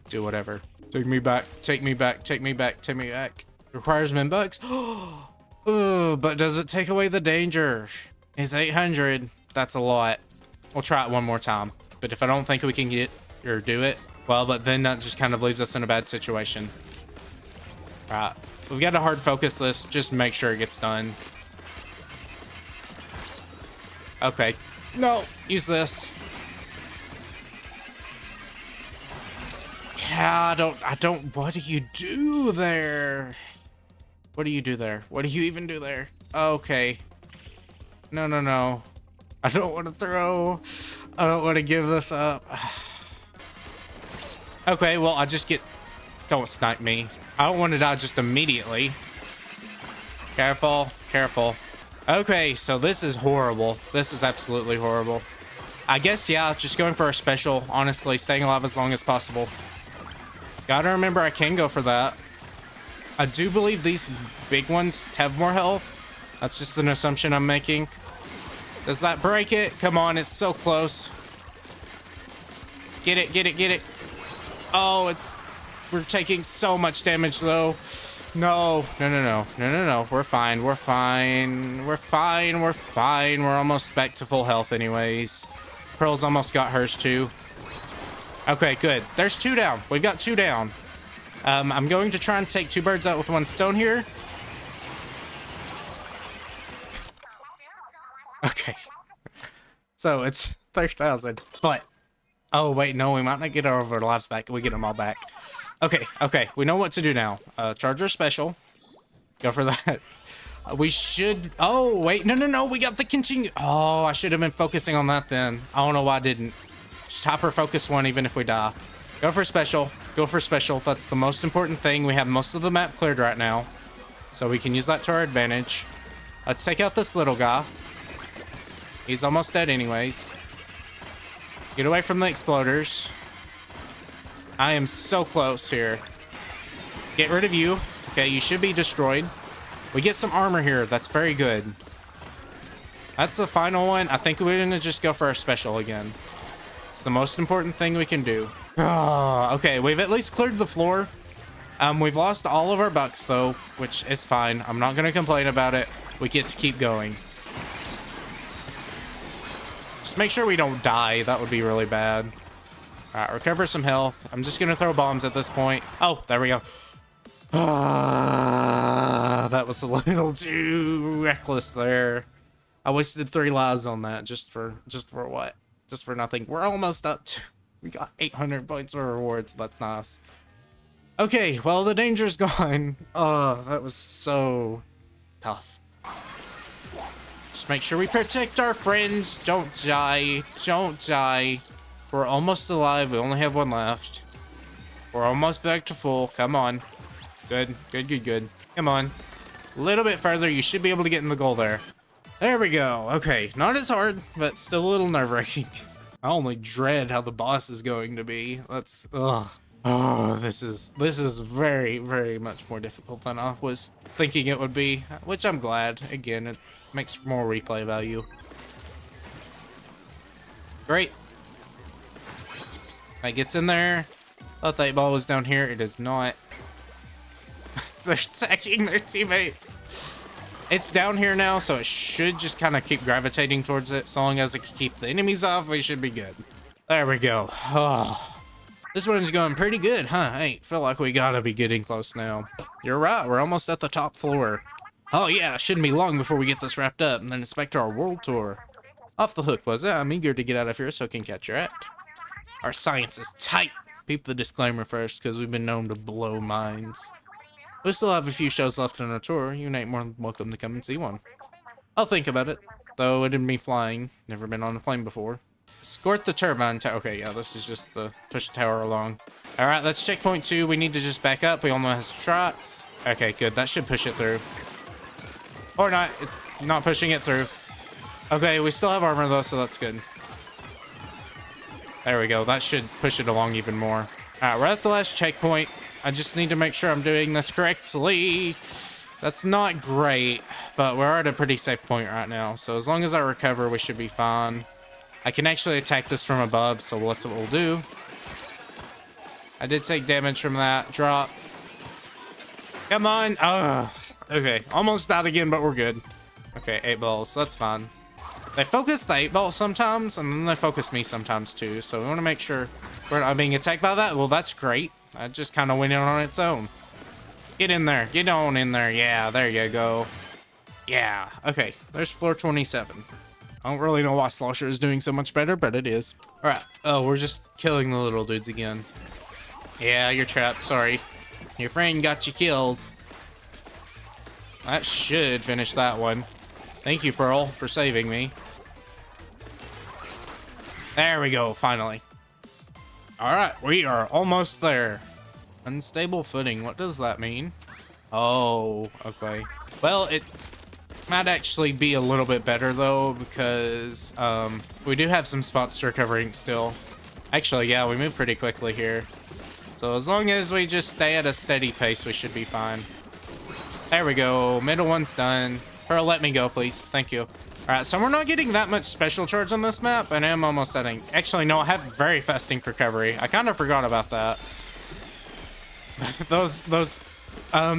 do whatever. Take me back. Take me back. Take me back. Take me back. Requires min-bucks. Oh, but does it take away the danger? It's 800. That's a lot. We'll try it one more time. But if I don't think we can get or do it, well, but then that just kind of leaves us in a bad situation. All right. We've got to hard focus this. Just make sure it gets done. Okay. No, use this. Yeah, I don't, what do you do there? What do you do there? What do you even do there? Okay. No, no, no. I don't want to throw. I don't want to give this up. Okay, well, I just get, don't snipe me. I don't want to die just immediately. Careful, careful. Okay, so this is horrible. This is absolutely horrible. I guess, yeah, just going for a special. Honestly, staying alive as long as possible. Gotta remember I can go for that. I do believe these big ones have more health. That's just an assumption I'm making. Does that break it? Come on, it's so close. Get it, get it, get it. Oh, it's... We're taking so much damage, though. No, no, no, no, no, no, no. We're fine, we're fine. We're fine, we're fine. We're almost back to full health anyways. Pearl's almost got hers, too. Okay, good. There's 2 down. We've got 2 down. I'm going to try and take 2 birds out with 1 stone here. Okay. So it's 30,000. But, oh, wait, no, we might not get our lives back. We get them all back. Okay, okay. We know what to do now. Charger special. Go for that. We should... Oh, wait. No, no, no. We got the continue. Oh, I should have been focusing on that then. I don't know why I didn't. Just hyper focus 1 even if we die. Go for special. Go for special. That's the most important thing. We have most of the map cleared right now. So we can use that to our advantage. Let's take out this little guy. He's almost dead anyways. Get away from the exploders. I am so close here. Get rid of you. Okay, you should be destroyed. We get some armor here. That's very good. That's the final one. I think we're going to just go for our special again. It's the most important thing we can do. Okay, we've at least cleared the floor. We've lost all of our bucks though, which is fine. I'm not gonna complain about it. We get to keep going. Just make sure we don't die. That would be really bad. All right, recover some health. I'm just gonna throw bombs at this point. Oh, there we go. That was a little too reckless there. I wasted 3 lives on that just for what? Just for nothing. We're almost up to, we got 800 points for rewards. That's nice. Okay, well, the danger's gone. Oh, that was so tough. Just make sure we protect our friends. Don't die. Don't die. We're almost alive. We only have 1 left. We're almost back to full. Come on. Good, good, good, good. Come on. A little bit further. You should be able to get in the goal there. There we go. Okay, not as hard, but still a little nerve-wracking. I only dread how the boss is going to be. That's, ugh. Oh, this is very, very much more difficult than I was thinking it would be, which I'm glad. Again, it makes more replay value. Great. That gets in there. Thought that ball was down here. It is not. They're attacking their teammates. It's down here now, so it should just kind of keep gravitating towards it. So long as it can keep the enemies off, we should be good. There we go. Oh. This one's going pretty good, huh? Hey, feel like we gotta be getting close now. You're right, we're almost at the top floor. Oh yeah, shouldn't be long before we get this wrapped up and then inspect our world tour. Off the hook, was it? I'm eager to get out of here so I can catch your act. Our science is tight. Peep the disclaimer first, because we've been known to blow minds. We still have a few shows left on our tour. You ain't more than welcome to come and see one. I'll think about it, though it didn't be flying. Never been on a plane before. Escort the turbine tower. Okay, yeah, this is just the push the tower along. All right, that's checkpoint 2. We need to just back up. We almost have shots. Okay, good. That should push it through. Or not. It's not pushing it through. Okay, we still have armor though, so that's good. There we go. That should push it along even more. All right, we're at the last checkpoint. I just need to make sure I'm doing this correctly. That's not great, but we're at a pretty safe point right now. So as long as I recover, we should be fine. I can actually attack this from above, so that's what we'll do. I did take damage from that drop. Come on. Okay, almost died again, but we're good. Okay, 8 balls. That's fine. They focus the 8 ball sometimes, and then they focus me sometimes too. So we want to make sure we're not being attacked by that. Well, that's great. I just kind of went in on its own. Get in there. Get on in there. Yeah, there you go. Yeah. Okay, there's floor 27. I don't really know why Slosher is doing so much better, but it is. All right. Oh, we're just killing the little dudes again. Yeah, you're trapped. Sorry. Your friend got you killed. That should finish that one. Thank you, Pearl, for saving me. There we go, finally. All right, we are almost there. Unstable footing, what does that mean? Oh, okay. Well, it might actually be a little bit better though, because we do have some spots to recovering still. Actually, yeah, we move pretty quickly here. So as long as we just stay at a steady pace, we should be fine. There we go, middle one's done. Pearl, let me go, please. Thank you. All right, so we're not getting that much special charge on this map, and I'm almost setting. Actually, no, I have very fast ink recovery. I kind of forgot about that. those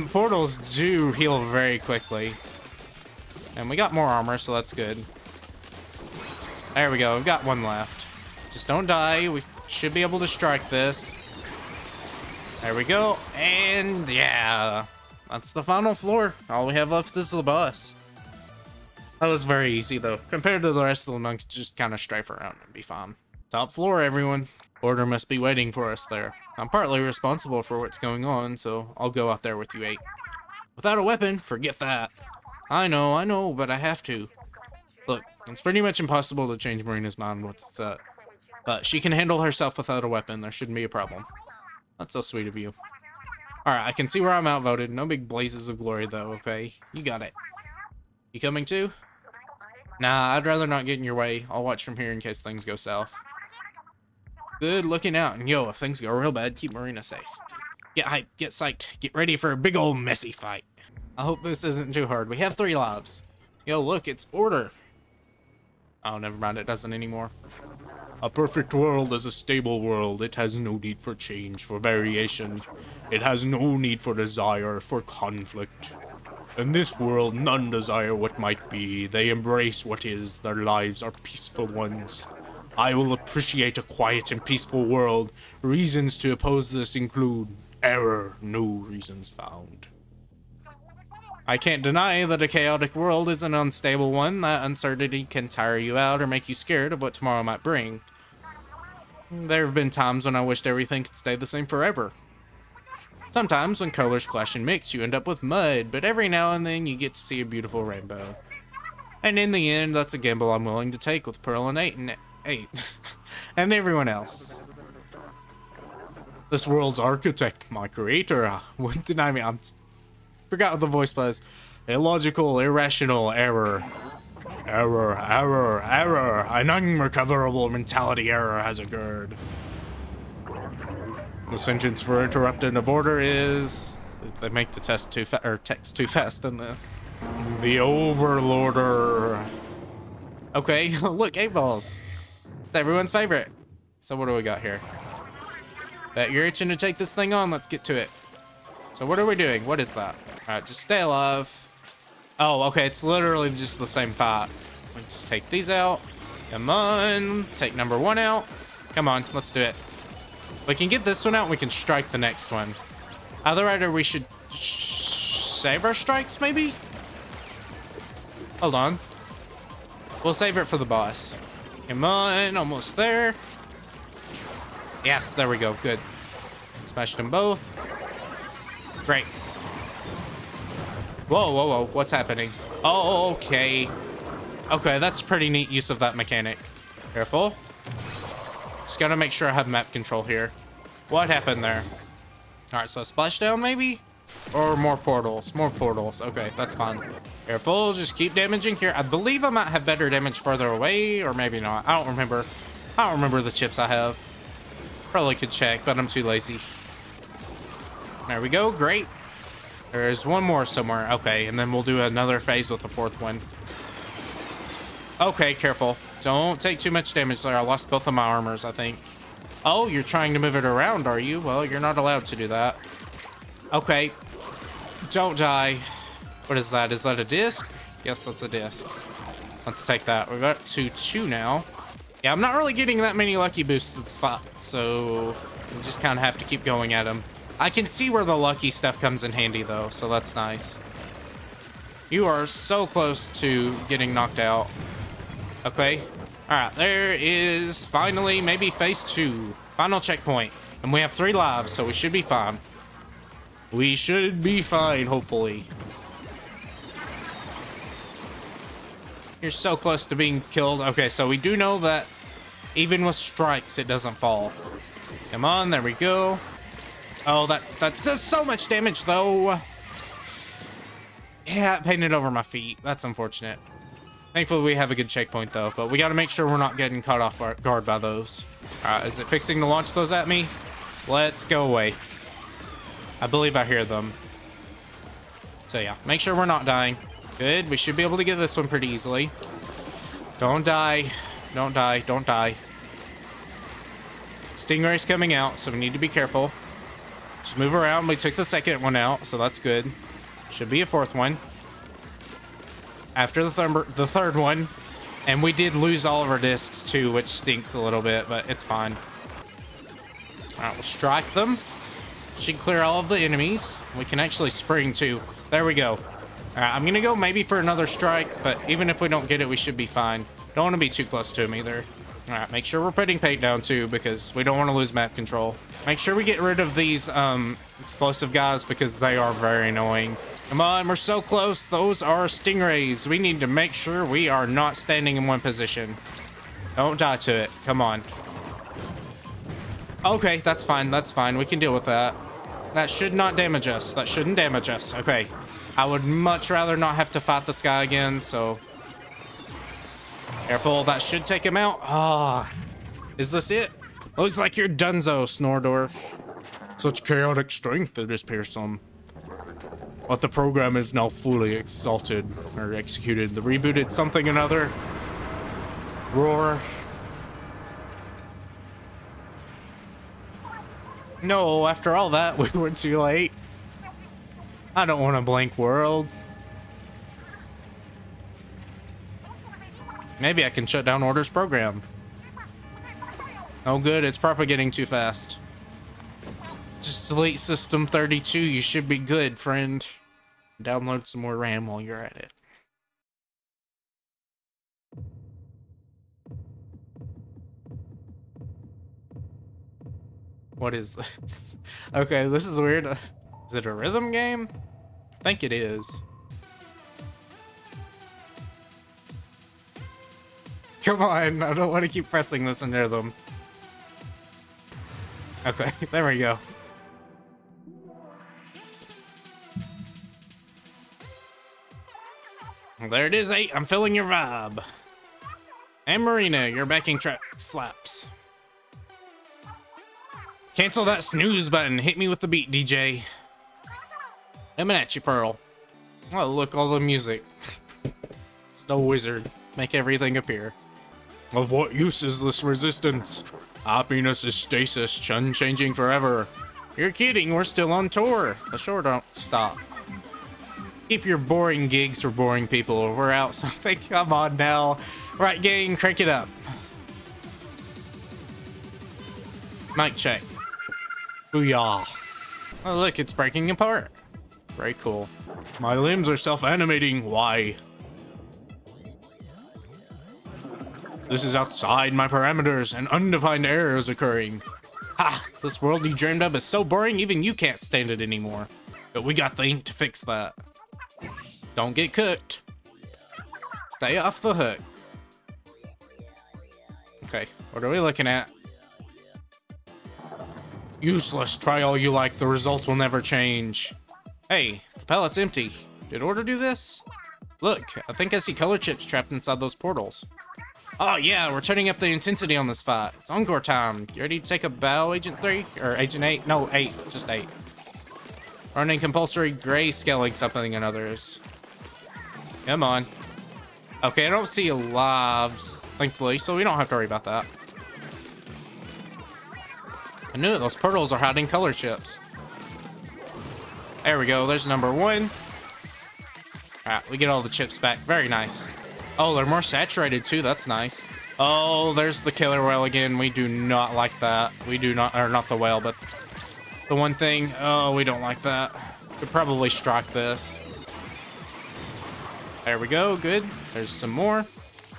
portals do heal very quickly. And we got more armor, so that's good. There we go. We've got 1 left. Just don't die. We should be able to strike this. There we go. And yeah, that's the final floor. All we have left is the boss. That was very easy though. Compared to the rest of the monks, just kind of strafe around and be fine. Top floor, everyone. Order must be waiting for us there. I'm partly responsible for what's going on, so I'll go out there with you 8. Without a weapon, forget that. I know, but I have to. Look, it's pretty much impossible to change Marina's mind once it's up. But she can handle herself without a weapon. There shouldn't be a problem. That's so sweet of you. Alright, I can see where I'm outvoted. No big blazes of glory, though, okay? You got it. You coming too? Nah, I'd rather not get in your way. I'll watch from here in case things go south. Good looking out. And yo, if things go real bad, keep Marina safe. Get hyped, get psyched, get ready for a big old messy fight. I hope this isn't too hard. We have 3 lives. Yo, look, it's order. Oh, never mind. It doesn't anymore. A perfect world is a stable world. It has no need for change, for variation. It has no need for desire, for conflict. In this world, none desire what might be. They embrace what is. Their lives are peaceful ones. I will appreciate a quiet and peaceful world. Reasons to oppose this include error, no reasons found. I can't deny that a chaotic world is an unstable one. That uncertainty can tire you out or make you scared of what tomorrow might bring. There have been times when I wished everything could stay the same forever. Sometimes when colors clash and mix, you end up with mud, but every now and then you get to see a beautiful rainbow. And in the end, that's a gamble I'm willing to take with Pearl and 8 and everyone else. This world's architect, my creator, wouldn't deny me. I forgot what the voice was. Illogical, irrational, error. Error, error, error. An unrecoverable mentality error has occurred. The sentence for interrupted of order is... They make the text too fast in this. The Overlorder. Okay, look, 8 balls. It's everyone's favorite. So what do we got here? Bet you're itching to take this thing on. Let's get to it. So what are we doing? What is that? Alright, just stay alive. Oh, okay, it's literally just the same fight. We just take these out. Come on. Take number 1 out. Come on, let's do it. We can get this one out and we can strike the next one. Either we should save our strikes, maybe? Hold on. We'll save it for the boss. Come on, almost there. Yes, there we go, good. Smashed them both. Great. Whoa, whoa, whoa, what's happening? Oh, okay. Okay, that's pretty neat use of that mechanic. Careful. Just gotta make sure I have map control here. What happened there? Alright, so splashdown maybe? Or more portals? More portals. Okay, that's fine. Careful, just keep damaging here. I believe I might have better damage further away, or maybe not. I don't remember. I don't remember the chips I have. Probably could check, but I'm too lazy. There we go, great. There's one more somewhere. Okay, and then we'll do another phase with the 4th one. Okay, careful. Don't take too much damage there. I lost both of my armors, I think. Oh, you're trying to move it around, are you? Well, you're not allowed to do that. Okay. Don't die. What is that? Is that a disc? Yes, that's a disc. Let's take that. We're up to 2 now. Yeah, I'm not really getting that many lucky boosts at the spot, so we just kind of have to keep going at them. I can see where the lucky stuff comes in handy, though, so that's nice. You are so close to getting knocked out. Okay. Alright, there is finally maybe phase 2. Final checkpoint. And we have 3 lives, so we should be fine. We should be fine, hopefully. You're so close to being killed. Okay, so we do know that even with strikes, it doesn't fall. Come on, there we go. Oh, that does so much damage, though. Yeah, it painted over my feet. That's unfortunate. Thankfully, we have a good checkpoint, though. But we got to make sure we're not getting caught off guard by those. Is it fixing to launch those at me? Let's go away. I believe I hear them. So, yeah. Make sure we're not dying. Good. We should be able to get this one pretty easily. Don't die. Don't die. Don't die. Stingray's coming out, so we need to be careful. Just move around. We took the 2nd one out, so that's good. Should be a 4th one. After the 3rd one. And we did lose all of our discs, too, which stinks a little bit, but it's fine. Alright, we'll strike them. Should clear all of the enemies. We can actually spring, too. There we go. Alright, I'm gonna go maybe for another strike, but even if we don't get it, we should be fine. Don't want to be too close to him, either. Alright, make sure we're putting paint down, too, because we don't want to lose map control. Make sure we get rid of these explosive guys, because they are very annoying. Come on, we're so close. Those are stingrays. We need to make sure we are not standing in one position. Don't die to it. Come on. Okay, that's fine. That's fine. We can deal with that. That should not damage us. That shouldn't damage us. Okay. I would much rather not have to fight this guy again, so... Careful. That should take him out. Ah. Is this it? Looks like you're donezo, Snordor. Such chaotic strength, it appears some. But the program is now fully exalted, or executed. The rebooted something or another. Roar. No, after all that, we were too late. I don't want a blank world. Maybe I can shut down Order's program. Oh good, it's propagating too fast. Just delete system 32, you should be good, friend. Download some more RAM while you're at it. What is this? Okay, this is weird. Is it a rhythm game? I think it is. Come on, I don't want to keep pressing this in rhythm. Okay, there we go. There it is, 8. I'm feeling your vibe. And Marina, your backing track slaps. Cancel that snooze button. Hit me with the beat, DJ. Coming at you, Pearl. Oh, look, all the music. Snow Wizard. Make everything appear. Of what use is this resistance? Happiness is stasis, unchanging forever. You're kidding, we're still on tour. The show don't stop. Keep your boring gigs for boring people. We're out something. Come on now. Right, gang, crank it up. Mic check. Booyah. Oh, look, it's breaking apart. Very cool. My limbs are self-animating. Why? This is outside my parameters. An undefined error is occurring. Ha! This world you dreamed of is so boring, even you can't stand it anymore. But we got the ink to fix that. Don't get cooked. Stay off the hook. Okay, what are we looking at? Useless. Try all you like. The result will never change. Hey, the pallet's empty. Did Order do this? Look, I think I see color chips trapped inside those portals. Oh yeah, we're turning up the intensity on this fight. It's encore time. You ready to take a bow, Agent 3? Or Agent 8? No, 8. Just 8. Running compulsory grayscaling something and others. Come on. Okay, I don't see lives, thankfully, so we don't have to worry about that. I knew it, those portals are hiding color chips. There we go, there's number 1. Alright, we get all the chips back. Very nice. Oh, they're more saturated too, that's nice. Oh, there's the killer whale again. We do not like that. We do not, or not the whale, but the one thing. Oh, we don't like that. Could probably strike this. There we go, good. There's some more.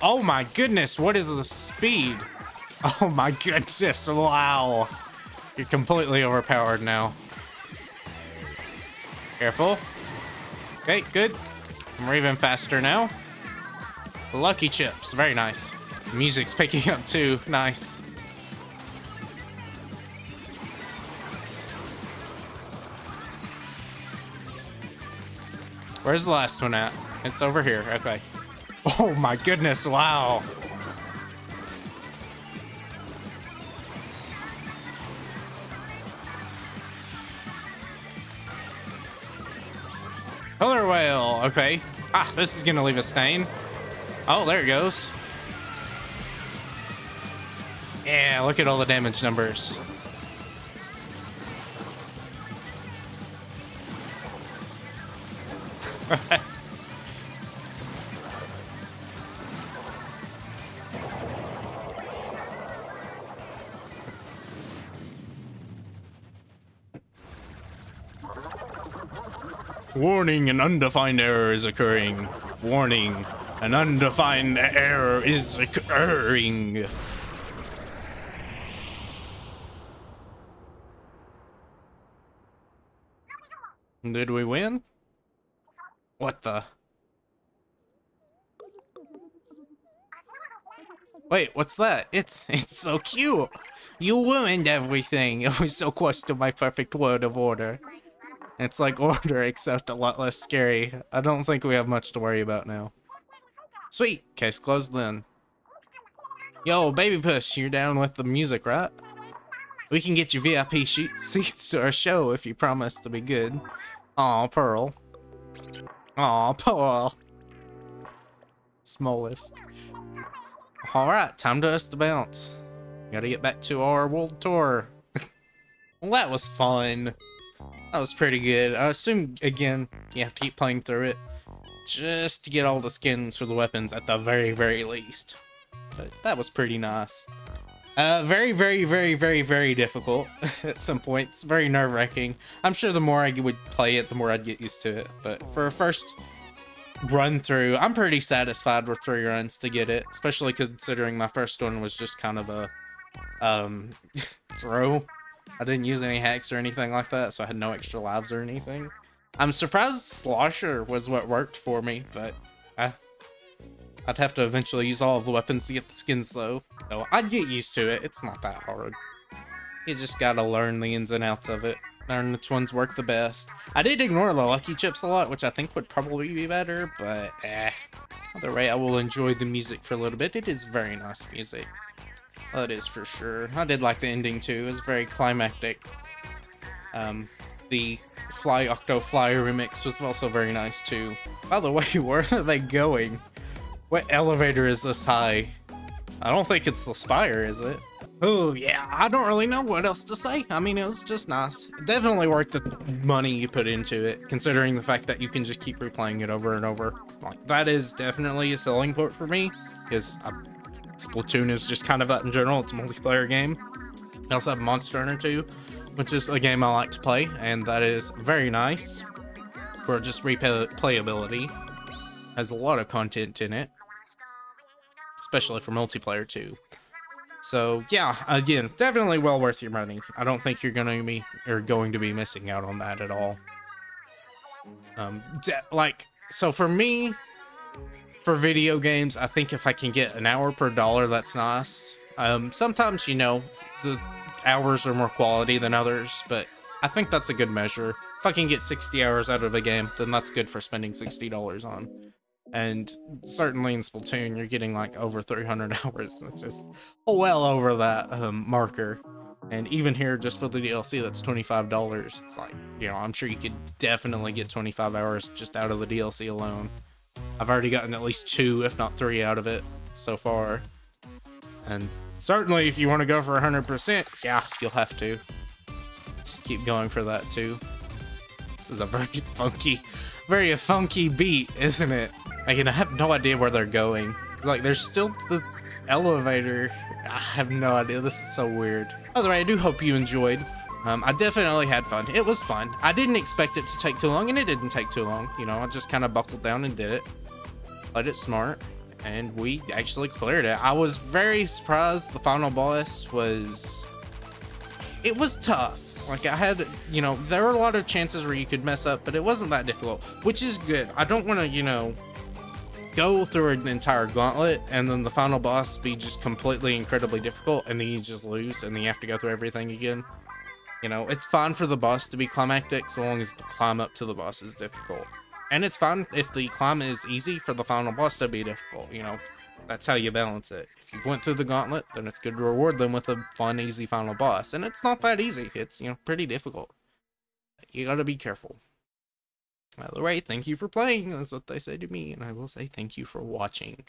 Oh my goodness, what is the speed? Oh my goodness, wow. You're completely overpowered now. Careful. Okay, good. We're even faster now. Lucky chips, very nice. The music's picking up too, nice. Where's the last one at? It's over here, okay. Oh my goodness, wow. Color whale, okay. Ah, this is gonna leave a stain. Oh, there it goes. Yeah, look at all the damage numbers. Warning, an undefined error is occurring. Warning, an undefined error is occurring. Did we win? What the? Wait, what's that? It's so cute. You ruined everything. It was so close to my perfect word of order. It's like Order, except a lot less scary. I don't think we have much to worry about now. Sweet, case closed then. Yo, Baby Push, you're down with the music, right? We can get you VIP seats to our show if you promise to be good. Aw, Pearl. Aw, Pearl. Smallest. Alright, time to us to bounce. Gotta get back to our world tour. Well, that was fun. That was pretty good. I assume, again, you have to keep playing through it just to get all the skins for the weapons at the very, very least. But that was pretty nice. Very, very, very, very, very difficult at some points. Very nerve-wracking. I'm sure the more I would play it, the more I'd get used to it. But for a first run through, I'm pretty satisfied with 3 runs to get it, especially considering my first one was just kind of a throw. I didn't use any hacks or anything like that, so I had no extra lives or anything. I'm surprised Slosher was what worked for me, but I'd have to eventually use all of the weapons to get the skins though. So I'd get used to it. It's not that hard. You just gotta learn the ins and outs of it. Learn which ones work the best. I did ignore the lucky chips a lot, which I think would probably be better, but either way, I will enjoy the music for a little bit. It is very nice music. That is for sure. I did like the ending too. It was very climactic. The Fly Octo Flyer remix was also very nice too. By the way, where are they going? What elevator is this high? I don't think it's the Spire, is it? Oh yeah, I don't really know what else to say. I mean, it was just nice. Definitely worth the money you put into it, considering the fact that you can just keep replaying it over and over. Like, that is definitely a selling point for me, because Splatoon is just kind of that in general. It's a multiplayer game. I also have Monster Hunter 2, which is a game I like to play, and that is very nice for just replayability. Has a lot of content in it, especially for multiplayer too. So yeah, again, definitely well worth your money. I don't think you're going to be missing out on that at all. So for me, for video games, I think if I can get an hour per dollar, that's nice. Sometimes, you know, the hours are more quality than others, but I think that's a good measure. If I can get 60 hours out of a game, then that's good for spending $60 on. And certainly in Splatoon, you're getting like over 300 hours, which is well over that marker. And even here, just for the DLC, that's $25. It's like, you know, I'm sure you could definitely get 25 hours just out of the DLC alone. I've already gotten at least 2, if not 3 out of it so far. And certainly if you want to go for 100%, yeah, you'll have to. Just keep going for that too. This is a very funky beat, isn't it? I have no idea where they're going. Like, there's still the elevator. I have no idea. This is so weird. By the way, I do hope you enjoyed. I definitely had fun. It was fun. I didn't expect it to take too long, and it didn't take too long. You know, I just kind of buckled down and did it. Played it smart, and we actually cleared it. I was very surprised the final boss was... It was tough. Like, I had, you know, there were a lot of chances where you could mess up, but it wasn't that difficult, which is good. I don't want to, you know, go through an entire gauntlet and then the final boss be just completely incredibly difficult and then you just lose and then you have to go through everything again. You know, it's fine for the boss to be climactic so long as the climb up to the boss is difficult. And it's fine if the climb is easy for the final boss to be difficult, you know. That's how you balance it. If you went through the gauntlet, then it's good to reward them with a fun, easy final boss. And it's not that easy. It's, you know, pretty difficult. You gotta be careful. By the way, thank you for playing. That's what they say to me. And I will say thank you for watching.